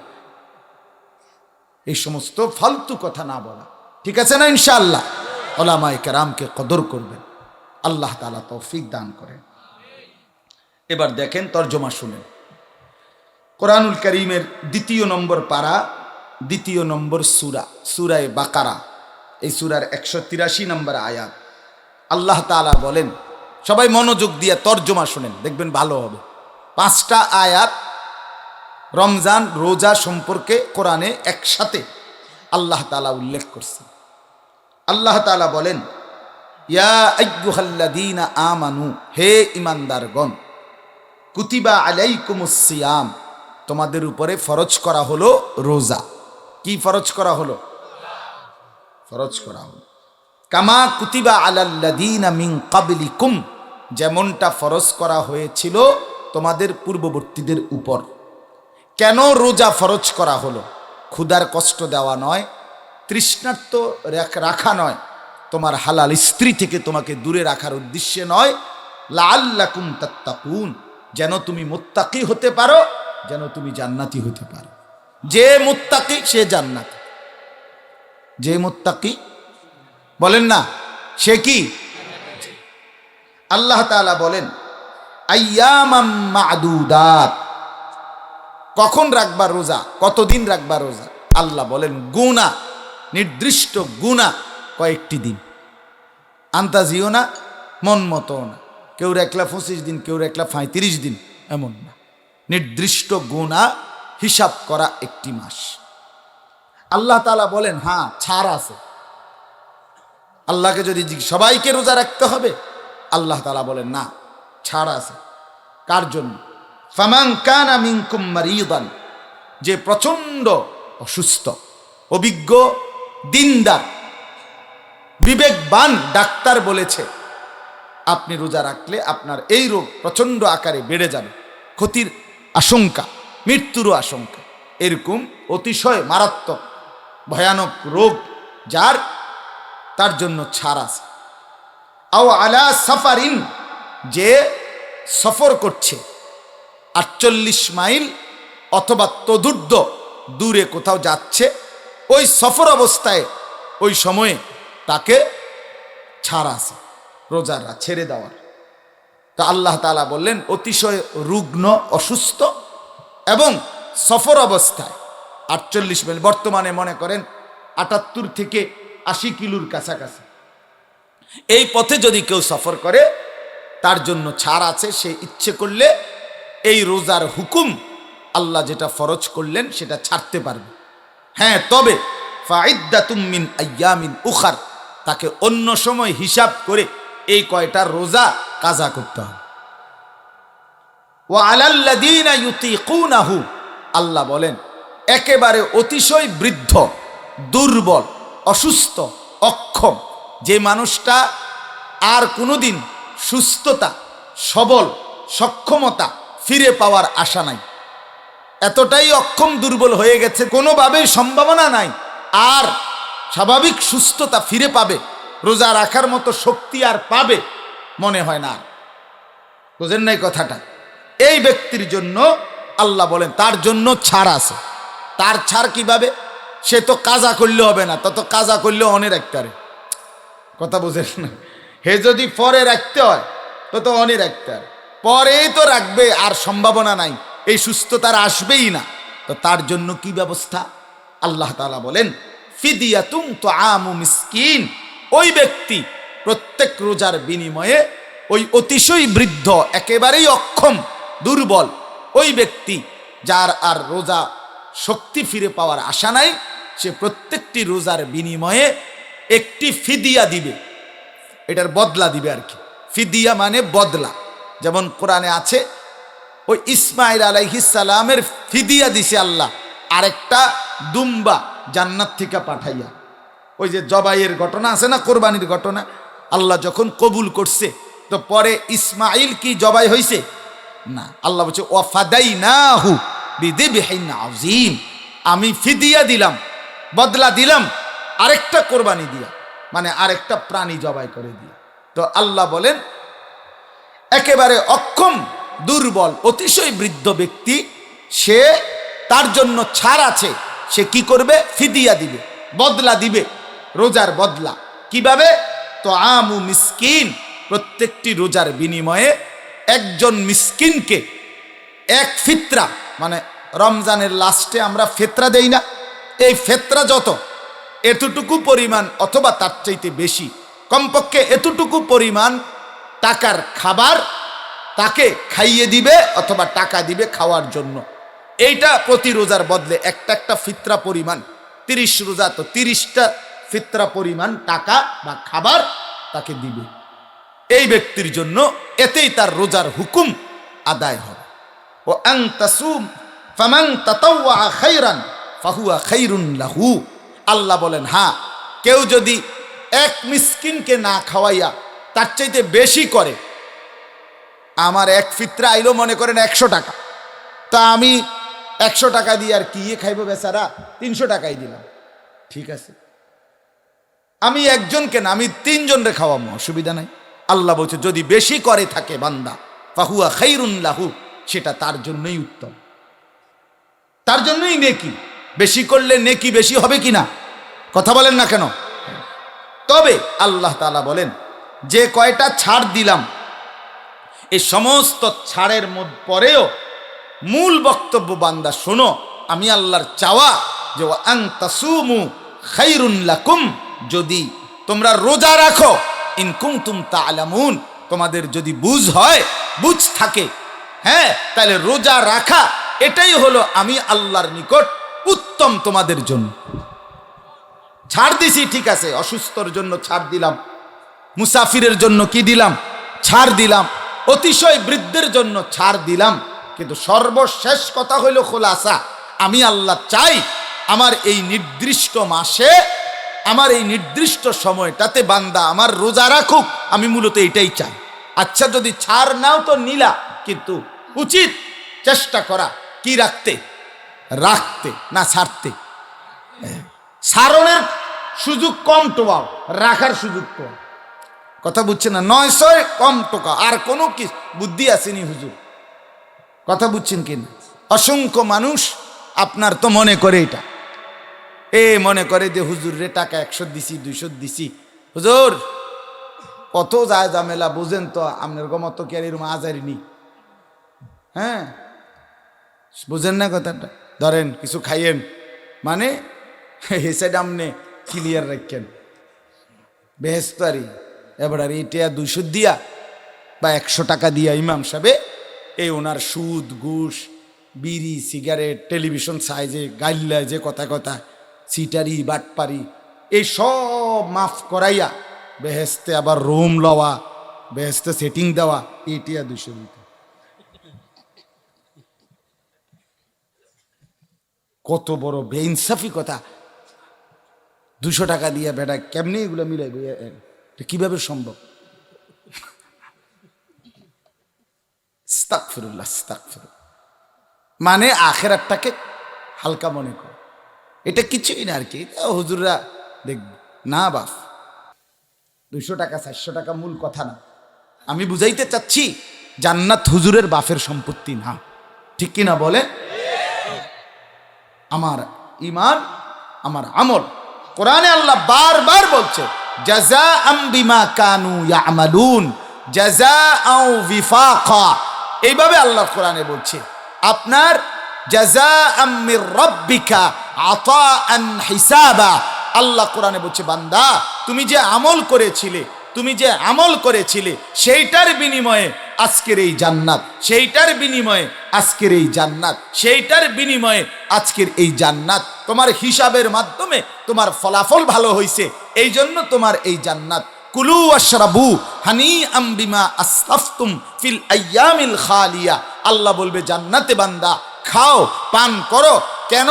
এই সমস্ত ফালতু কথা না বলা, ঠিক আছে না? ইনশাআল্লাহ উলামায়ে কেরামকে কদর করবেন, আল্লাহ তাআলা তৌফিক দান করেন। এবার দেখেন, তরজমা শুনেন। কোরআনুল কারীমের ২ নম্বর পারা, ২ নম্বর সূরা, সূরায়ে বাকারা, এই সূরার ১৮৩ নম্বর আয়াত। আল্লাহ তাআলা বলেন, সবাই মনোযোগ দিয়ে তরজমা শুনেন, দেখবেন ভালো হবে। 5টা আয়াত রমজান রোজা সম্পর্কে কোরআনে একসাথে আল্লাহ তাআলা উল্লেখ করছেন। আল্লাহ তাআলা বলেন, ইয়া আইয়ুহাল্লাযীনা আমানু, হে ঈমানদারগণ, কুতিবা আলাইকুমুস সিয়াম, তোমাদের উপরে ফরজ করা হলো রোজা। কি ফরজ করা হলো? ফরজ করা হলো। কামা কুতিবা আলাল্লাযীনা মিন ক্বাবলিকুম, যেমনটা ফরজ করা হয়েছিল তোমাদের পূর্ববর্তীদের উপর। কেন রোজা ফরজ করা হলো? ক্ষুধার কষ্ট দেওয়া নয়, তৃষ্ণার্ত রাখা নয়, তোমার হালাল স্ত্রী থেকে তোমাকে দূরে রাখার উদ্দেশ্যে নয়, লাআল্লাকুম তাত্তাকুন, যেন তুমি মুত্তাকি হতে পারো, যেন তুমি জান্নাতি হতে পারো। যে মুত্তাকি সে জান্নাতি। যে মুত্তাকি, বলেন না সে কি? আল্লাহ তাআলা বলেন আইয়ামাম মা'দুদাত, কখন রাখবা রোজা, কতদিন রাখবা রোজা? আল্লাহ বলেন গুনা, নির্দিষ্ট গুনা কয়েকটি দিন। আন্তাজিও না, মন মতো না, কেউ রাখলা 25 দিন, কেউ রাখলা 35 দিন, এমন না। নির্দিষ্ট গুনা হিসাব করা একটি মাস। আল্লাহ তাআলা বলেন হ্যাঁ ছাড় আছে। আল্লাহকে যদি সবাইকে রোজা রাখতে হবে, আল্লাহ তাআলা বলেন না, ছাড় আছে। কার জন্য? ফামান কানা মিনকুম মারিদান, যে প্রচন্ড অসুস্থ, অভিজ্ঞ, দিনদার, বিবেকবান ডাক্তার বলেছে আপনি রোজা রাখলে আপনার এই রোগ প্রচন্ড আকারে বেড়ে যাবে, ক্ষতির আশঙ্কা, মৃত্যুরও আশঙ্কা, এরকম অতিশয় মারাত্মক ভয়ানক রোগ যার, তার জন্য ছাড় আছে। আও আলা সাফারিন, যে সফর করছে 48 মাইল অথবা তদূর্ধ্ব দূরে কোথাও যাচ্ছে, ওই সফর অবস্থায় ওই সময়ে তাকে ছাড় আছে রোজারা ছেড়ে দেওয়ার। তো আল্লাহ তাআলা বললেন অতিশয় রুগ্ন, অসুস্থ এবং সফর অবস্থায় 48 মাইল, বর্তমানে মনে করেন 78 থেকে 80 কিলোর কাছাকাছি, এই পথে যদি কেউ সফর করে তার জন্য ছাড় আছে। সে ইচ্ছে করলে এই রোজার হুকুম আল্লাহ যেটা ফরজ করলেন সেটা ছাড়তে পারবে। হ্যাঁ, তবে ফাইদ্দাতুম মিন আইয়ামিন উখার, তাকে অন্য সময় হিসাব করে এই কয়টা রোজা কাজা করতে হবে। ওয়া আলাল্লাযীনা ইউতীকুনাহু, আল্লাহ বলেন একেবারে অতিশয় বৃদ্ধ, দুর্বল, অসুস্থ, অক্ষম, যে মানুষটা আর কোনোদিন সুস্থতা, সবল, সক্ষমতা ফিরে পাওয়ার আশা নাই, এতটাই অক্ষম দুর্বল হয়ে গেছে, কোনোভাবেই সম্ভাবনা নাই আর স্বাভাবিক সুস্থতা ফিরে পাবে, রোজা রাখার মতো শক্তি আর পাবে মনে হয় না। বুঝেন নাই কথাটা? এই ব্যক্তির জন্য আল্লাহ বলেন তার জন্য ছাড় আছে। তার ছাড় কিভাবে? সে তো কাজা করলে হবে না, তত কাজা করলে অনে রাখতে পারে, কথা বুঝেন না? হে যদি পরে রাখতে হয় তত অনে রাখতে পারে, পরেই তো রাখবে, আর সম্ভাবনা নাই, এই সুস্থতার আসবেই না। তো তার জন্য কি ব্যবস্থা? আল্লাহ তাআলা বলেন ফিদিয়াতুন তুআমু মিসকিন, ওই ব্যক্তি প্রত্যেক রোজার বিনিময়ে ওই অতিশয় বৃদ্ধ, একেবারেই অক্ষম, দুর্বল ওই ব্যক্তি যার আর রোজা শক্তি ফিরে পাওয়ার আশা নাই, সে প্রত্যেকটি রোজার বিনিময়ে একটি ফিদিয়া দিবে, এটার বদলা দিবে আর কি। ফিদিয়া মানে বদলা। যেমন কোরআনে আছে ওই ইসমাইল আলাইহিস সালামের ফিদিয়া দিছে আল্লাহ আরেকটা দুম্বা জান্নাত থেকে পাঠাইয়া। ওই যে জবাইয়ের ঘটনা আছে না, কোরবানির ঘটনা, আল্লাহ যখন কবুল করছে তো পরে ইসমাইল কি জবাই হয়েছে না? আল্লাহ বলছে ওয়া ফাদাইনাহু বিযিবহিন আযীম, আমি ফিদিয়া দিলাম, বদলা দিলাম আরেকটা কোরবানি দিয়া, মানে আরেকটা প্রাণী জবাই করে দিয়া। তো আল্লাহ বলেন একেবারে অক্ষম, দুর্বল, অতিশয় বৃদ্ধ ব্যক্তি, সে, তার জন্য ছাড় আছে। সে কি করবে? ফিদিয়া দিবে, বদলা দিবে, রোজার বদলা। কিভাবে? তো আমু মিসকিন, প্রত্যেকটি রোজার বিনিময়ে একজন মিসকিনকে এক ফিতরা, মানে রমজানের লাস্টে আমরা ফিতরা দেই না, এই ফিতরা যত এতটুকু পরিমাণ অথবা তার চাইতে বেশি, কমপক্ষে এতটুকু পরিমাণ টাকার খাবার তাকে খাইয়ে দিবে অথবা টাকা দিবে খাওয়ার জন্য। এইটা প্রতি রোজার বদলে একটা একটা ফিতরা পরিমাণ, 30 রোজা তো 30টা ফিতরা পরিমাণ টাকা বা খাবার তাকে দিবে এই ব্যক্তির জন্য, এতেই তার রোজার হুকুম আদায় হবে। ও আন তাসুম ফামান তাতাওয়া খায়রান ফাহুয়া খায়রুন লাহু, আল্লাহ বলেন হ্যাঁ, কেউ যদি এক মিসকিনকে না খাওয়াইয়া তার চাইতে বেশি করে, আমার এক ফিতরা আইলো মনে করেন 100 টাকা, তা আমি 100 টাকা দিয়ে আর কি খাইবো বেচারা, 300 টাকাই দিলাম, ঠিক আছে, আমি একজনকে না, আমি 3 জনরে খাওয়াবো, অসুবিধা নাই। আল্লাহ বলছে যদি বেশি করে থাকে বান্দা ফাহুয়া খায়রুন লাহু, সেটা তার জন্যই উত্তম, তার জন্যই নেকি। বেশি করলে নেকি বেশি হবে কি না? কথা বলেন না কেন? তবে আল্লাহ তাআলা বলেন যে কয়টা ছাড় দিলাম, এই সমস্ত ছাড়ের পরেও মূল বক্তব্য বান্দা শোনো, আমি আল্লাহর চাওয়া যে আন তাসুমু খায়রুন লাকুম, যদি তোমরা রোজা রাখো, ইন কুনতুম তা'লামুন, তোমাদের যদি বুঝ হয়, বুঝ থাকে, হ্যাঁ, তাহলে রোজা রাখা এটাই হলো আমি আল্লাহর নিকট উত্তম তোমাদের জন্য। ছাড় দিছি, ঠিক আছে, অসুস্থর জন্য ছাড় দিলাম, মুসাফিরের জন্য কি দিলাম? ছাড় দিলাম, অতিশয় বৃদ্ধের জন্য ছাড় দিলাম, কিন্তু সর্বশেষ কথা হইল খোলাসা, আমি আল্লাহ চাই আমার এই নির্দিষ্ট মাসে, আমার এই নির্দিষ্ট সময়টাতে বান্দা আমার রোজা রাখুক, আমি মূলত এটাই চাই। আচ্ছা, যদি ছাড় নাও তো নিলা, কিন্তু উচিত চেষ্টা করা কি রাখতে, রাখতে না ছাড়তে। সারণের সুযোগ কম টোয়াও, রাখার সুযোগ কম। কথা বুঝছে না? 900 কম টোকা, আর কোনো কি বুদ্ধি আসেনি হুজুর? কথা বুঝছেন কিনা? অসংখ্য মানুষ আপনার তো মনে করে এটা, মনে করে যে হুজুর রে টাকা 100 দিছি, 200 দিছি, হুজুর কত যায় ঝামেলা বুঝেন তো, আপনার গমত কি আর এরকম আজারিনি? হ্যাঁ, বুঝেন না কথাটা? ধরেন কিছু খাইয়েন, মানে হেসে ডামনে ক্লিয়ার রাখেন বেহেস্তারি, এবার আর এটা 200 দিয়া বা 100 টাকা দিয়া ইমাম সাহেবে এই ওনার সুদ ঘুষ বিড়ি সিগারেট টেলিভিশন সাইজে গাইল্লায় যে কথা কথা সিটারি বাটপারি এই সব মাফ করাইয়া বেহেস্তে আবার রুম লওয়া, বেহেস্তে সেটিং দেওয়া, এটা 200 দিতে। কত বড় বেইনসাফি কথা! 200 টাকা দিয়ে বেটা কেমনি এগুলো মিলাইবে? কিভাবে সম্ভব? আস্তাগফিরুল্লাহ, আস্তাগফিরুল্লাহ। মানে আখিরাতটাকে হালকা মনে কর, এটা কিছুই না আর কি, হুজুররা দেখবে না বাপ। 200 টাকা 400 টাকা মূল কথা না, আমি বুঝাইতে চাচ্ছি জান্নাত হুজুরের বাপের সম্পত্তি না, ঠিক কিনা বলে? আমার ঈমান, আমার আমল, কোরআনে আল্লাহ বারবার বলছে জাযাআম বিমা কানু ইয়ামালুন জাযাআও বিফাকা, এইভাবে আল্লাহ কোরআনে বলছে আপনার জাযাআম মির রাব্বিকা আতাআন হিসাবা। আল্লাহ কোরআনে বলছে বান্দা তুমি যে আমল করেছিলে, তুমি যে আমল করেছিলে সেইটার বিনিময়ে আজকের এই জান্নাত, সেইটার বিনিময়ে আজকের এই জান্নাত, সেইটার বিনিময়ে আজকের এই জান্নাত। তোমার হিসাবের মাধ্যমে তোমার ফলাফল ভালো হয়েছে, এই জন্য তোমার এই জান্নাত। কুলু ওয়াশরাবু হানিআম বিমা আসরাফতুম ফিল আইয়ামিল খালিয়া। আল্লাহ বলবে জান্নাতে বান্দা খাও, পান করো, কেন?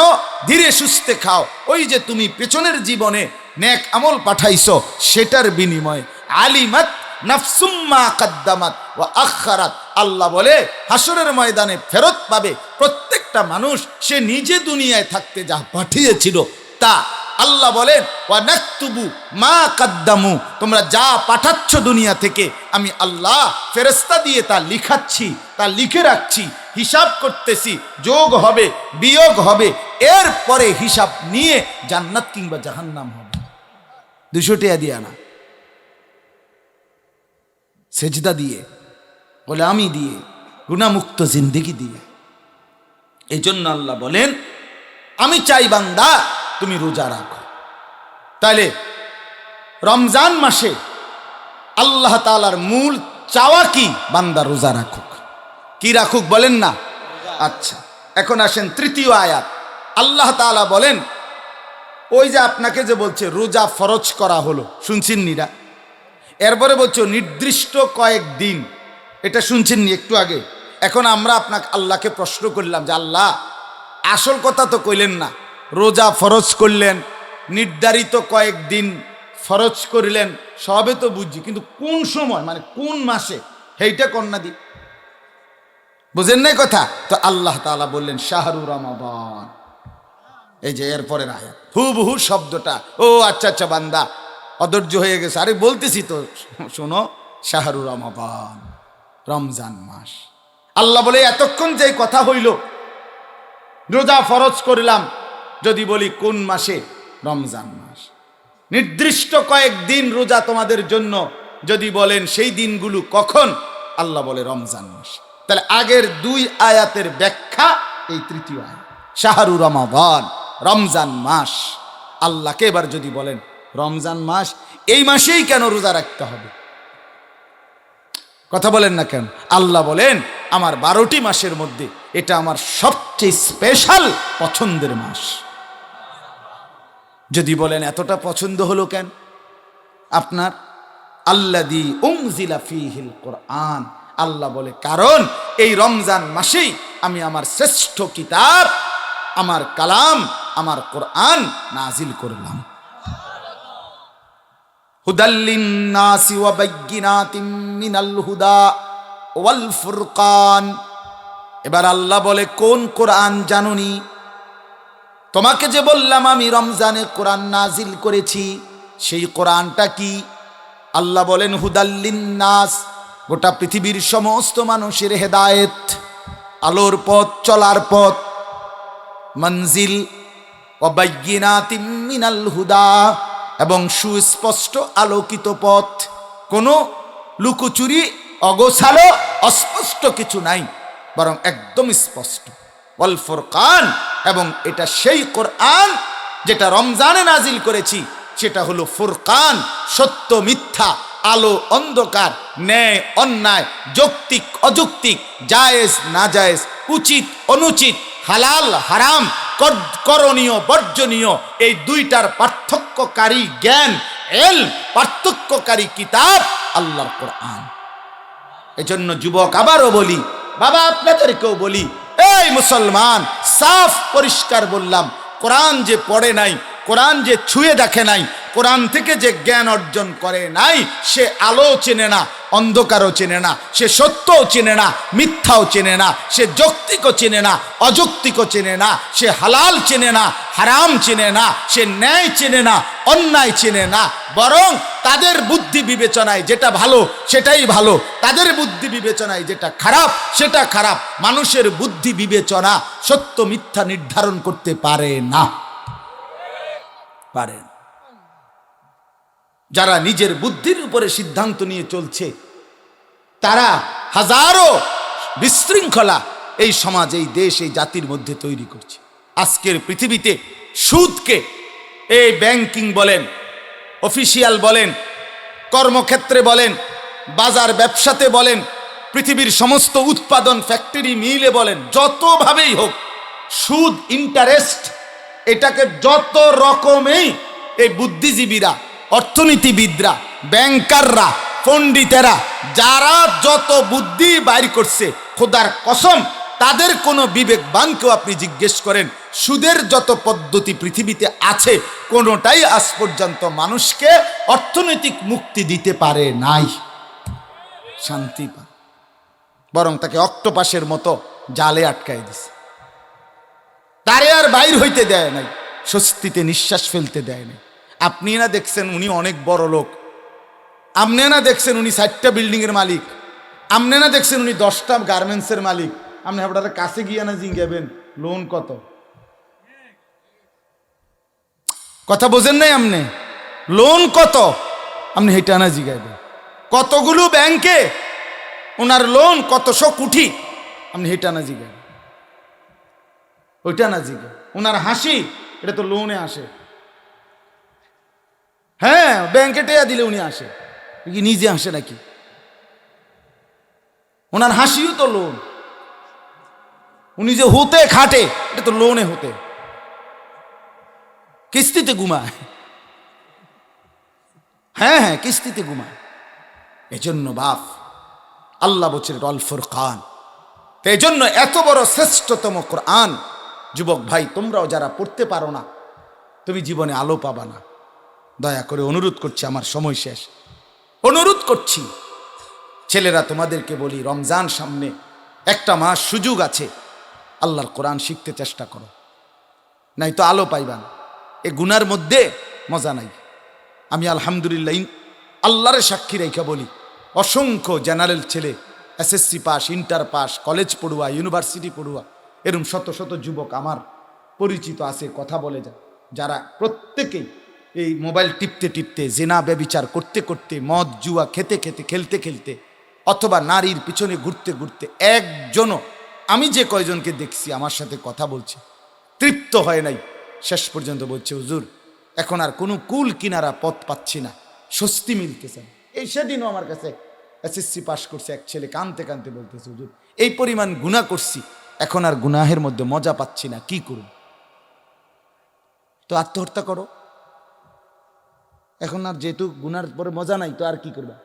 ধীরে সুস্থে খাও, ওই যে তুমি পেছনের জীবনে নেক আমল পাঠাইছো সেটার বিনিময়ে। আলিমাত নাফসুম মা কাদ্দামাত ওয়া আখারাত। আল্লাহ বলে হাসরের ময়দানে ফেরত পাবে প্রত্যেকটা মানুষ সে নিজে দুনিয়ায় থাকতে যা পাঠিয়েছিল তা। আল্লাহ বলেন ওয়া নাকতুবু মা কাদ্দামু, তোমরা যা পাঠাচ্ছ দুনিয়া থেকে আমি আল্লাহ ফেরেশতা দিয়ে তা লিখাচ্ছি, তা লিখে রাখছি, হিসাব করতেছি, যোগ হবে বিয়োগ হবে, এরপরে হিসাব নিয়ে জান্নাত কিংবা জাহান্নাম হবে। 200 টাকা দিয়ে না, সেজদা দিয়ে, গোলামি দিয়ে, গুনাহমুক্ত জিন্দেগি দিয়ে। এই জন্য আল্লাহ বলেন আমি চাই বান্দা তুমি রোজা রাখো। তাইলে রমজান মাসে আল্লাহ তাআলার মূল চাওয়া কি? বান্দা রোজা রাখুক। কি রাখুক বলেন না? আচ্ছা, এখন আসেন তৃতীয় আয়াত। আল্লাহ তাআলা বলেন ওই যে আপনাকে যে বলছে রোজা ফরজ করা হলো, শুনছেন নিরা? এরপরে বলছো নির্দিষ্ট কয়েকদিন, এটা শুনছেন নি একটু আগে? এখন আমরা আপনাকে আল্লাহকে প্রশ্ন করলাম যে আল্লাহ আসল কথা তো কইলেন না, রোজা ফরজ করলেন, নির্ধারিত কয়েকদিন ফরজ করলেন, সবে তো বুঝছি, কিন্তু কোন সময় মানে কোন মাসে সেইটা কন্যা দি বুঝেন নাই কথা? তো আল্লাহ তাআলা বললেন শাহরু রমাদান। এই যে এরপরের আয়াত হুবহু শব্দটা, ও আচ্ছা আচ্ছা বান্দা অধৈর্য হয়ে গেছে, আরে বলতেছি তো শোনো, শাহরু রমাদান, রমজান মাস। আল্লাহ বলে এতক্ষণ যে কথা হইল রোজা ফরজ করলাম, যদি বলি কোন মাসে? রমজান মাস। নির্দিষ্ট কয়েকদিন রোজা তোমাদের জন্য যদি বলেন সেই দিনগুলো কখন, আল্লাহ বলে রমজান মাস। তাহলে আগের দুই আয়াতের ব্যাখ্যা এই তৃতীয় আয়াত, শাহরু রমাদান, রমজান মাস। আল্লাহকে এবার যদি বলেন রমজান মাস, এই মাসেই কেন রোজা রাখতে হবে? কথা বলেন না কেন? আল্লাহ বলেন আমার 12টি মাসের মধ্যে এটা আমার সবচেয়ে স্পেশাল পছন্দের মাস। যদি বলেন এতটা পছন্দ হলো কেন আপনার? আল্লাযী উনজিলা ফীহিল কুরআন, আল্লাহ বলে কারণ এই রমজান মাসেই আমি আমার শ্রেষ্ঠ কিতাব, আমার কালাম, আমার কোরআন নাজিল করলাম। হুদাল্লিন নাসি ওয়া বাইয়িনাতিম মিনাল হুদা ওয়াল ফুরকান। এবার আল্লাহ বলে কোন কোরআন জানুনি? তোমাকে যে বললাম আমি রমজানে কোরআন নাজিল করেছি, সেই কোরআনটা কি? আল্লাহ বলেন হুদাল্লিন নাস, গোটা পৃথিবীর সমস্ত মানুষের হেদায়েত, আলোর পথ, চলার পথ। মনজিল ওয়া বাইয়িনাতিম মিনাল হুদা, এবং সুস্পষ্ট আলোকিত পথ, কোনো লুকোচুরি, অগোছালো, অস্পষ্ট কিছু নাই, বরং একদম স্পষ্ট। ওয়াল ফুরকান, এবং এটা সেই কোরআন যেটা রমজানে নাজিল করেছি, সেটা হলো ফুরকান, সত্য মিথ্যা, আলো অন্ধকার, ন্যায় অন্যায়, যৌক্তিক অযৌক্তিক, জায়েজ নাজায়েজ, উচিত অনুচিত, হালাল হারাম, করণীয় বর্জনীয়, এই দুইটার পার্থক্যকারী জ্ঞান, পার্থক্যকারী কিতাব আল্লাহর কোরআন। এজন্য যুবক আবারও বলি, বাবা আপনাদেরকেও বলি, এই মুসলমান, সাফ পরিষ্কার বললাম, কোরআন যে পড়ে নাই, কোরআন যে ছুঁয়ে দেখে নাই, কোরআন থেকে যে জ্ঞান অর্জন করে নাই, সে আলো চেনে না, অন্ধকারও চেনে না, সে সত্যও চেনে না, মিথ্যাও চেনে না, সে যৌক্তিকও চেনে না, অযৌক্তিকও চেনে না, সে হালাল চেনে না, হারাম চেনে না, সে ন্যায় চেনে না, অন্যায় চেনে না। বরং তাদের বুদ্ধি বিবেচনায় যেটা ভালো সেটাই ভালো, তাদের বুদ্ধি বিবেচনায় যেটা খারাপ সেটা খারাপ। মানুষের বুদ্ধি বিবেচনা সত্য মিথ্যা নির্ধারণ করতে পারে না, পারে না। যারা নিজের বুদ্ধির উপরে সিদ্ধান্ত নিয়ে চলছে, তারা হাজারো বিশৃঙ্খলা এই সমাজ, এই দেশ, এই জাতির মধ্যে তৈরি করছে। আজকের পৃথিবীতে সুদকে, এই ব্যাংকিং বলেন, অফিসিয়াল বলেন, কর্মক্ষেত্রে বলেন, বাজার ব্যবসাতে বলেন, পৃথিবীর সমস্ত উৎপাদন ফ্যাক্টরি মিলে বলেন, যতভাবেই হোক, সুদ, ইন্টারেস্ট, এটাকে যত রকমেই এই বুদ্ধিজীবীরা, অর্থনীতিবিদরা, ব্যাংকাররা, পণ্ডিতেরা, যারা যত বুদ্ধি বাইর করছে, খোদার কসম তাদের কোনো বিবেকবানকেও আপনি জিজ্ঞেস করেন, সুদের যত পদ্ধতি পৃথিবীতে আছে, কোনোটাই আজ পর্যন্ত মানুষকে অর্থনৈতিক মুক্তি দিতে পারে নাই, শান্তি পায়, বরং তাকে অক্টোপাসের মতো জালে আটকায় দিছে। তারে আর বাইর হইতে দেয় নাই, স্বস্তিতে নিঃশ্বাস ফেলতে দেয় নাই। আপনি না দেখছেন উনি অনেক বড় লোক, আপনি না দেখছেন উনি 4টা বিল্ডিংয়ের মালিক, আপনি না দেখছেন উনি 10টা গার্মেন্টসের মালিক, আপনি আপনার কাছে গিয়ে না জিজ্ঞাবেন লোন কত? কথা বোঝেন নাই আপনি? লোন কত আপনি হেটা না জিজ্ঞাবেন। কতগুলো ব্যাংকে ওনার লোন, কতশো কোটি, আপনি হেটা না জিজ্ঞাবেন, ওইটা না জিজ্ঞা। ওনার হাসি, এটা তো লোনে আসে। হ্যাঁ, ব্যাংকে টেয়া দিলে উনি আসে, কি নিজে আসে নাকি? ওনার হাসিও তো লোন। উনি যে হতে খাটে, এটা তো লোনে হতে, কিস্তিতে ঘুমায়। হ্যাঁ হ্যাঁ, কিস্তিতে ঘুমায়। এজন্য বাপ আল্লাহ বলছেন অল ফুরকান। তো এই জন্য এত বড় শ্রেষ্ঠতম কোরআন, যুবক ভাই তোমরাও যারা পড়তে পারো না, তুমি জীবনে আলো পাবা না। দয়া করে অনুরোধ করছি, আমার সময় শেষ, অনুরোধ করছি, ছেলেরা তোমাদেরকে বলি, রমজান সামনে, একটা মাস সুযোগ আছে, আল্লাহর কোরআন শিখতে চেষ্টা করো, নাই তো আলো পাইবা না। এ গুনার মধ্যে মজা নাই। আমি আলহামদুলিল্লাহ আল্লাহরে সাক্ষী রেখে বলি, অসংখ্য জেনারেল ছেলে, SSC pass, inter pass, college পড়ুয়া, ইউনিভার্সিটি পড়ুয়া, এরকম শত শত যুবক আমার পরিচিত আছে, কথা বলে যায়, যারা প্রত্যেকেই এই মোবাইল টিপতে টিপতে, জেনা ব্যভিচার করতে করতে, মদ জুয়া খেতে খেতে, খেলতে খেলতে, অথবা নারীর পিছনে ঘুরতে ঘুরতে, একজনও, আমি যে কয়জনকে দেখছি আমার সাথে কথা বলছে, তৃপ্ত হয় নাই। শেষ পর্যন্ত বলছে, হুজুর এখন আর কোনো কুল কিনারা পথ পাচ্ছি না, স্বস্তি মিলতেছে না। এই সেদিনও আমার কাছে এসএসসি পাস করছে এক ছেলে, কানতে কানতে বলতেছে, হুজুর এই পরিমাণ গুনাহ করছি, এখন আর গুনাহের মধ্যে মজা পাচ্ছি না, কি করব? তো আত্মহত্যা করো। এখন আর যেহেতু গুনার পরে মজা নাই, তো আর কি করবা?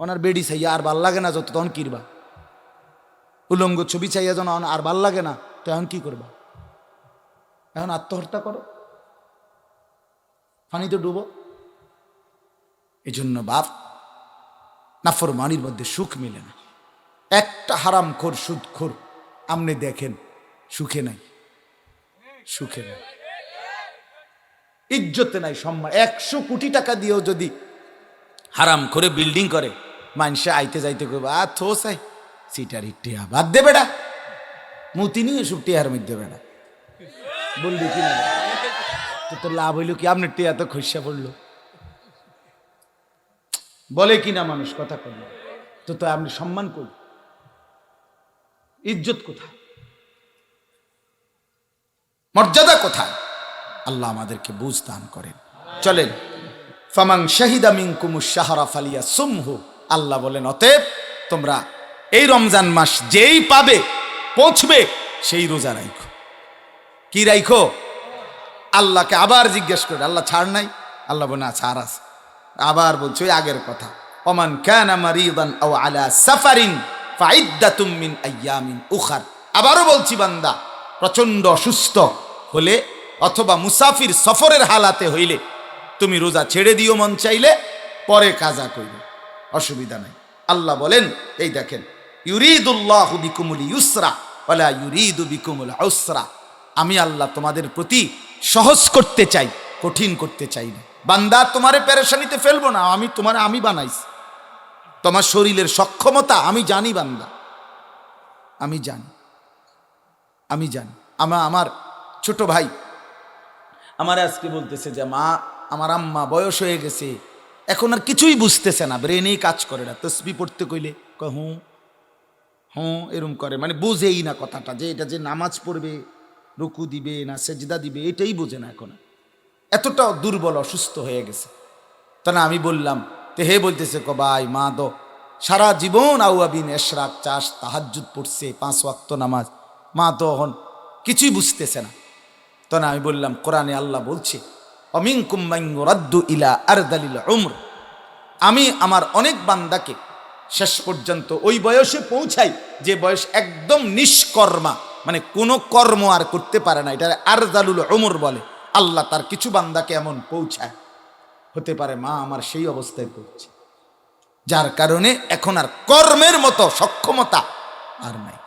ওনার বেডি চাইয়া আর ভাল লাগে না, যত তখন কিরবা? উলঙ্গ ছবি চাইয়া যেন আর ভাল লাগে না, তো এখন কি করবা? এখন আত্মহত্যা করো, পানিতে ডুবো। এই জন্য বাপ, নাফরমানির মধ্যে সুখ মিলে না। একটা হারামখোর সুদখোর আপনি দেখেন, সুখে নাই, সুখে নাই, ইজ্জতে নাই, সম্মান। 100 কোটি টাকা দিয়েও যদি হারাম করে বিল্ডিং করে, মানুষে আইতে যাইতে করবে, আর থো চাই সিটারি টিয়া বাদ দে বেড়া, মুতি নিয়ে সব টিয়ার মধ্যে বেড়া বললি কি না? তো লাভ হইল কি? আপনার টিয়া তো খসা পড়লো, বলে কিনা মানুষ, কথা করল তো তো আপনি সম্মান করুন, ইজ্জত কোথায়, মর্যাদা কোথায়? আল্লাহ আমাদেরকে বুঝ দান করেন। চলেন, ফামান শাহিদা মিনকুমুশ শাহরা ফালিয়াসুমহু, আল্লাহ বলেন অতএব তোমরা এই রমজান মাস যেই পাবে, পৌঁছবে, সেই রোজা রাখো। কি রাখো? আল্লাহকে আবার জিজ্ঞেস করে, আল্লাহ ছাড় নাই? আল্লাহ বলে না, ছাড় আছে। আবার বলছে ওই আগের কথা, ওমান কানা মারিদান আও আলা সাফারিন ফাইদ্দাতুম মিন আইয়ামিন উখার। আবারও বলছি, বান্দা প্রচন্ড অসুস্থ হলে অথবা মুসাফির সফরের হালাতে হইলে তুমি রোজা ছেড়ে দিও, মন চাইলে পরে কাজা কইবে, অসুবিধা নাই। আল্লাহ বলেন, এই দেখেন, ইউরিদুল্লাহু বিকুমুল ইউসরা ওয়ালা ইউরিদু বিকুমুল উসরা। আমি আল্লাহ তোমাদের প্রতি সহজ করতে চাই, কঠিন করতে চাই না। বান্দা তোমারে পেরেশানিতে ফেলবো না, আমি বানাইছি। তোমার শরীরের সক্ষমতা আমি জানি বান্দা, আমি জানি। আমার ছোট ভাই আমার আজকে বলতেছে যে মা, আমার আম্মা বয়স হয়ে গেছে, এখন আর কিছুই বুঝতেছে না, ব্রেনেই কাজ করে না। তসবি পড়তে কইলে হুঁ হুঁ এরম করে, মানে বুঝেই না কথাটা, যে এটা যে নামাজ পড়বে, রুকু দিবে না সেজদা দিবে, এটাই বোঝে না এখন। এতটা দুর্বল অসুস্থ হয়ে গেছে। তা না আমি বললাম, তে হে বলতেছে ভাই মা দো সারা জীবন আউয়াবিন এশরাক চাষ তাহাজ্জুদ পড়ছে, 5 ওয়াক্ত নামাজ, মা তো এখন কিছুই বুঝতেছে না। তো না আমি বললাম, কোরআনে আল্লাহ বলছে, অমিনকুম মান ইউরাদ্দু ইলা আরদালিল উমর, আমি আমার অনেক বান্দাকে শেষ পর্যন্ত ওই বয়সে পৌঁছাই যে বয়স একদম নিষ্কর্মা, মানে কোনো কর্ম আর করতে পারে না, এটা আরদালুল উমর বলে। আল্লাহ তার কিছু বান্দাকে এমন পৌঁছায়, হতে পারে মা আমার সেই অবস্থায় পৌঁছে, যার কারণে এখন আর কর্মের মতো সক্ষমতা আর নাই।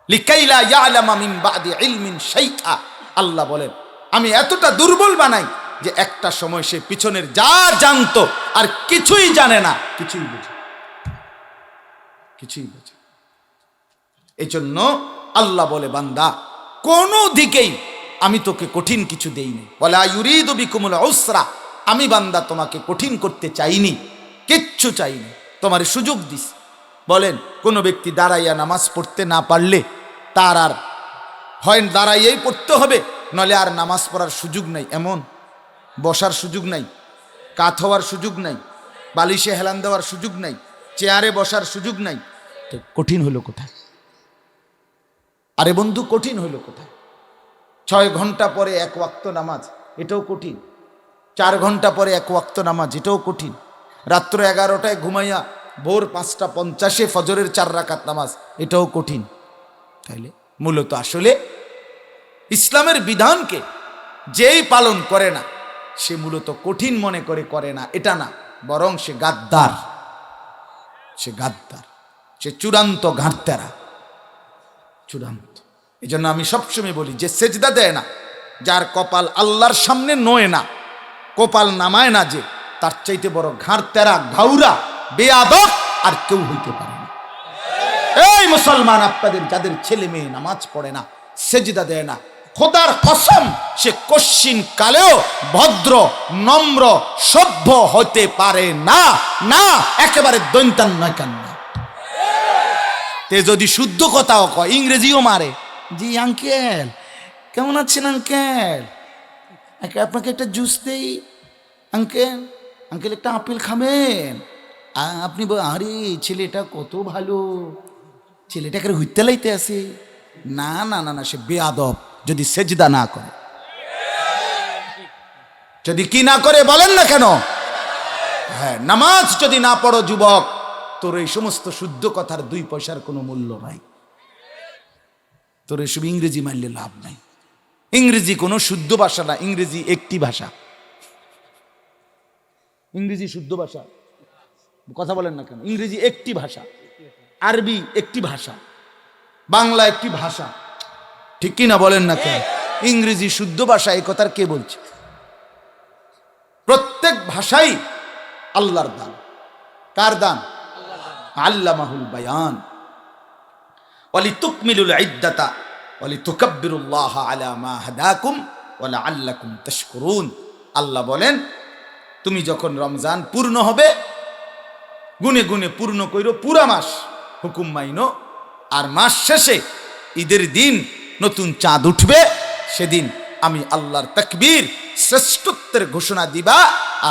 লিকাইলা ইয়ালামা মিন বাদি ইলমিন শাইআ, আল্লাহ বলেন আমি এতটা দুর্বল বানাই যে একটা সময় সে পিছনের যা জানতো আর কিছুই জানে না, কিছুই বোঝে। এই জন্য আল্লাহ বলে, বান্দা কোন দিকেই আমি তোকে কঠিন কিছু দেইনি, ওয়ালা ইউরিদু বিকুমুল উসরা, আমি বান্দা তোমাকে কঠিন করতে চাইনি, কিচ্ছু চাইনি, তোমার সুযোগ দিস। বলেন কোন ব্যক্তি দাঁড়াইয়া নামাজ পড়তে না পারলে তার আর হয় দাঁড়াইয়াই পড়তে হবে, নলে আর নামাজ পড়ার সুযোগ নাই, এমন বসার সুযোগ নাই, কাত হওয়ার সুযোগ নাই, বালিশে হেলান দেওয়ার সুযোগ নাই, চেয়ারে বসার সুযোগ নাই। তো কঠিন হলো কোথায়? আরে বন্ধু, কঠিন হলো কোথায়? 6 ঘন্টা পরে 1 ওয়াক্ত নামাজ, এটাও কঠিন। 4 ঘন্টা পরে 1 ওয়াক্ত নামাজ, এটাও কঠিন। রাত্র 11টায় ঘুমাইয়া ভোর 5:50 ফজরের 4 রাকাত নামাজ, এটাও কঠিন। তাইলে মূলত আসলে ইসলামের বিধানকে যেই পালন করে না সে মূলত কঠিন মনে করে না, এটা না, বরং সে গাদ্দার, সে চূড়ান্ত ঘাটতেরা, চূড়ান্ত। এই জন্য আমি সবসময় বলি, যে সেজদা দেয় না, যার কপাল আল্লাহর সামনে নয় না, কপাল নামায় না, যে তার চাইতে বড় ঘাটতেরা, ঘাউরা, বেয়াদব আর কেউ হইতে পারে না। এই মুসলমান, আপনাদের যাদের ছেলে মেয়ে নামাজ পড়ে না, সেজদা দেয় না, খোদার কসম, সে কশ্চিন কালেও ভদ্র, নম্র, সভ্য হতে পারে না। না, একেবারে দৈন্তান নয় কান্না। তে যদি শুদ্ধ কথাও কয়, ইংরেজিও মারে। জি আঙ্কেল, কেমন আছেন আঙ্কেল? আপনাকে একটা জুস দেই আঙ্কেল? আঙ্কেল একটা আপেল খাবেন? আপনি আরে ছেলেটা কত ভালো, ছেলেটাকে হুইতে লাইতে আছে। না না না না, সে বেয়াদব যদি সেজদা না করে। যদি কি না করে বলেন না কেন? হ্যাঁ, নামাজ যদি না পড়ো যুবক, তোর এই সমস্ত শুদ্ধ কথার 2 পয়সার কোনো মূল্য নাই। তোর এসব ইংরেজি মানলে লাভ নাই। ইংরেজি কোনো শুদ্ধ ভাষা না, ইংরেজি একটি ভাষা। ইংরেজি শুদ্ধ ভাষা? কথা বলেন না কেন? ইংরেজি একটি ভাষা, আরবি একটি ভাষা, বাংলা একটি ভাষা, ঠিক কি না বলেন না কেন? ইংরেজি শুদ্ধ ভাষা, এই কথার কে বলছে? প্রত্যেক ভাষাই আল্লাহর দান। কার দান? আল্লামাহুল বায়ান ওয়ালিতুকমিলুল ইদ্দাতা ওয়ালিতুকাব্বিরুল্লাহ আলা মা হাদাকুম ওয়া লাআল্লাকুম তাশকুরুন। আল্লাহ বলেন, তুমি যখন রমজান পূর্ণ হবে, গুনে গুনে পূর্ণ কইরো পুরা মাস, হুকুম মাইনো। আর মাস শেষে ঈদের দিন নতুন চাঁদ উঠবে, সেদিন আমি আল্লাহর তাকবীর, শ্রেষ্ঠত্বের ঘোষণা দিবা।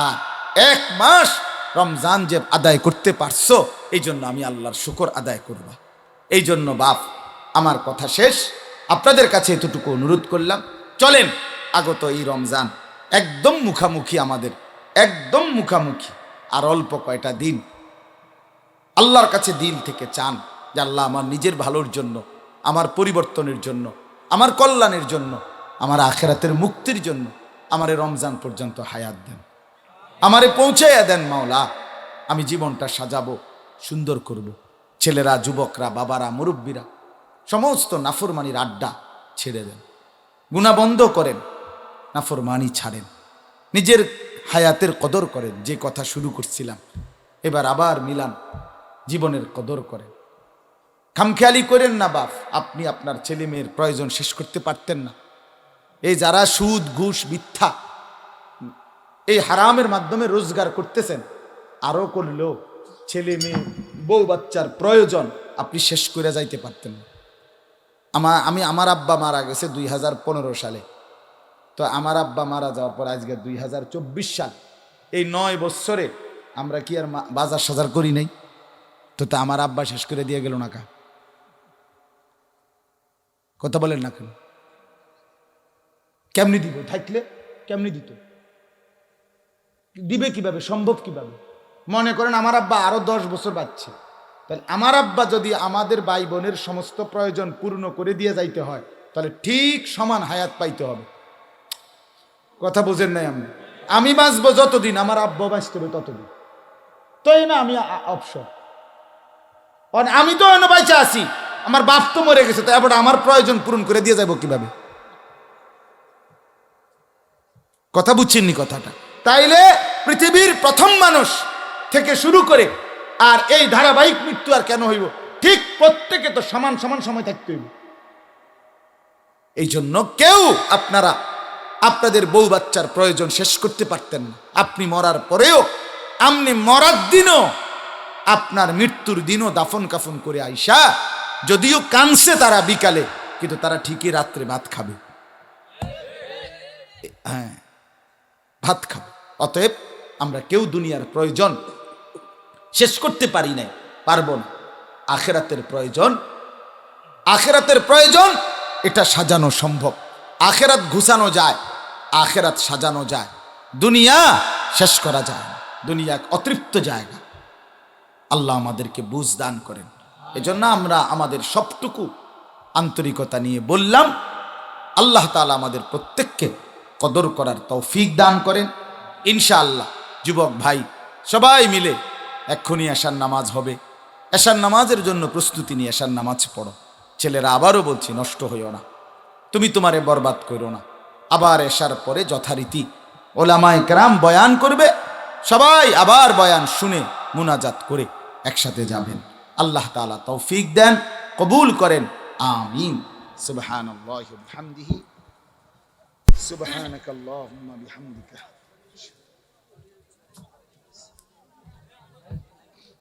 আর 1 মাস রমজান যে আদায় করতে পারছো, এই জন্য আমি আল্লাহর শুকর আদায় করবা। এই জন্য বাপ, আমার কথা শেষ। আপনাদের কাছে এতটুকু অনুরোধ করলাম, চলেন আগত এই রমজান একদম মুখামুখি, আমাদের একদম মুখামুখি। আর অল্প কয়টা দিন আল্লাহর কাছে দিল থেকে চান যে আল্লাহ, আমার নিজের ভালোর জন্য, আমার পরিবর্তনের জন্য, আমার কল্যাণের জন্য, আমার আখেরাতের মুক্তির জন্য আমারে রমজান পর্যন্ত হায়াত দেন, আমারে পৌঁছাইয়া দেন মাওলা। আমি জীবনটা সাজাবো, সুন্দর করব। ছেলেরা, যুবকরা, বাবারা, মুরব্বীরা সমস্ত নাফরমানির আড্ডা ছেড়ে দেন, গুনাহ বন্ধ করেন, নাফরমানি ছাড়েন, নিজের হায়াতের কদর করেন। যে কথা শুরু করছিলাম, এবার আবার মিলান, জীবনের কদর করেন। খামখেয়ালি করেন না বাপ, আপনি আপনার ছেলে মেয়ের প্রয়োজন শেষ করতে পারতেন না? এই যারা সুদ, ঘুষ, মিথ্যা, এই হারামের মাধ্যমে রোজগার করতেছেন, আরো করলেও ছেলে মেয়ে, বউ বাচ্চার প্রয়োজন আপনি শেষ করে যাইতে পারতেন না। আমার আব্বা মারা গেছে 2015 সালে। তো আমার আব্বা মারা যাওয়ার পর আজকে 2024 সাল, এই 9 বছরে আমরা কি আর বাজার সাজার করি নাই? তো তা আমার আব্বা শেষ করে দিয়ে গেল না কা? কথা বলেন না কেন? কেমনি দিব? থাকলে কেমনি দিত? দিবে কিভাবে? সম্ভব কিভাবে? মনে করেন আমার আব্বা আরো 10 বছর বাঁচছে, তাহলে আমার আব্বা যদি আমাদের ভাই বোনের সমস্ত প্রয়োজন পূর্ণ করে দিয়ে যাইতে হয়, তাহলে ঠিক সমান হায়াত পাইতে হবে। কথা বুঝেন নাই? আমি বাঁচবো যতদিন, আমার আব্বা বাঁচতে হবে ততদিন। তো না আমি অবসর, আমি তো এনে বাইচা আছি, আমার বাপ তো মরে গেছে, তাই আবার আমার প্রয়োজন পূরণ করে দিয়ে যাবো কিভাবে? কথা বুঝছেননি কথাটা? তাইলে পৃথিবীর প্রথম মানুষ থেকে শুরু করে আর এই ধারাবাহিক মৃত্যু আর কেন হইব? ঠিক প্রত্যেকে তো সমান সমান সময় থাকতে হইব। এই জন্য কেউ আপনারা আপনাদের বউ বাচ্চার প্রয়োজন শেষ করতে পারতেন না। আপনি মরার পরেও, আপনি মরার দিনও, আপনার মৃত্যুর দিনও দাফন কাফন করে আইসা, যদিও কানছে তারা বিকালে, কিন্তু তারা ঠিকই রাত্রে ভাত খাবে। হ্যাঁ, ভাত খাবে। অতএব আমরা কেউ দুনিয়ার প্রয়োজন শেষ করতে পারি নাই, পারবো না। আখেরাতের প্রয়োজন, আখেরাতের প্রয়োজন, এটা সাজানো সম্ভব। আখেরাত ঘুষানো যায়, আখেরাত সাজানো যায়, দুনিয়া শেষ করা যায় না। দুনিয়া এক অতৃপ্ত জায়গা। আল্লাহ আমাদেরকে বুঝ দান করেন। এজন্য আমরা আমাদের সবটুকু আন্তরিকতা নিয়ে বললাম। আল্লাহ তাআলা আমাদের প্রত্যেককে কদর করার তৌফিক দান করেন ইনশাআল্লাহ। যুবক ভাই সবাই মিলে এক্ষুনি এশার নামাজ হবে, এশার নামাজের জন্য প্রস্তুতি নিয়ে এশার নামাজ পড়ো। ছেলেরা, আবারও বলছি, নষ্ট হইও না, তুমি তোমারে বরবাদ করো না। আবার এশার পরে যথারীতি ওলামায়ে কেরাম বয়ান করবে, সবাই আবার বয়ান শুনে মুনাজাত করে একসাথে যাবেন। আল্লাহ তাআলা তৌফিক দেন, কবুল করেন, আমিন। সুবহানাল্লাহি ওয়া বিহামদিহি। সুবহানাকাল্লাহুম্মা বিহামদিকা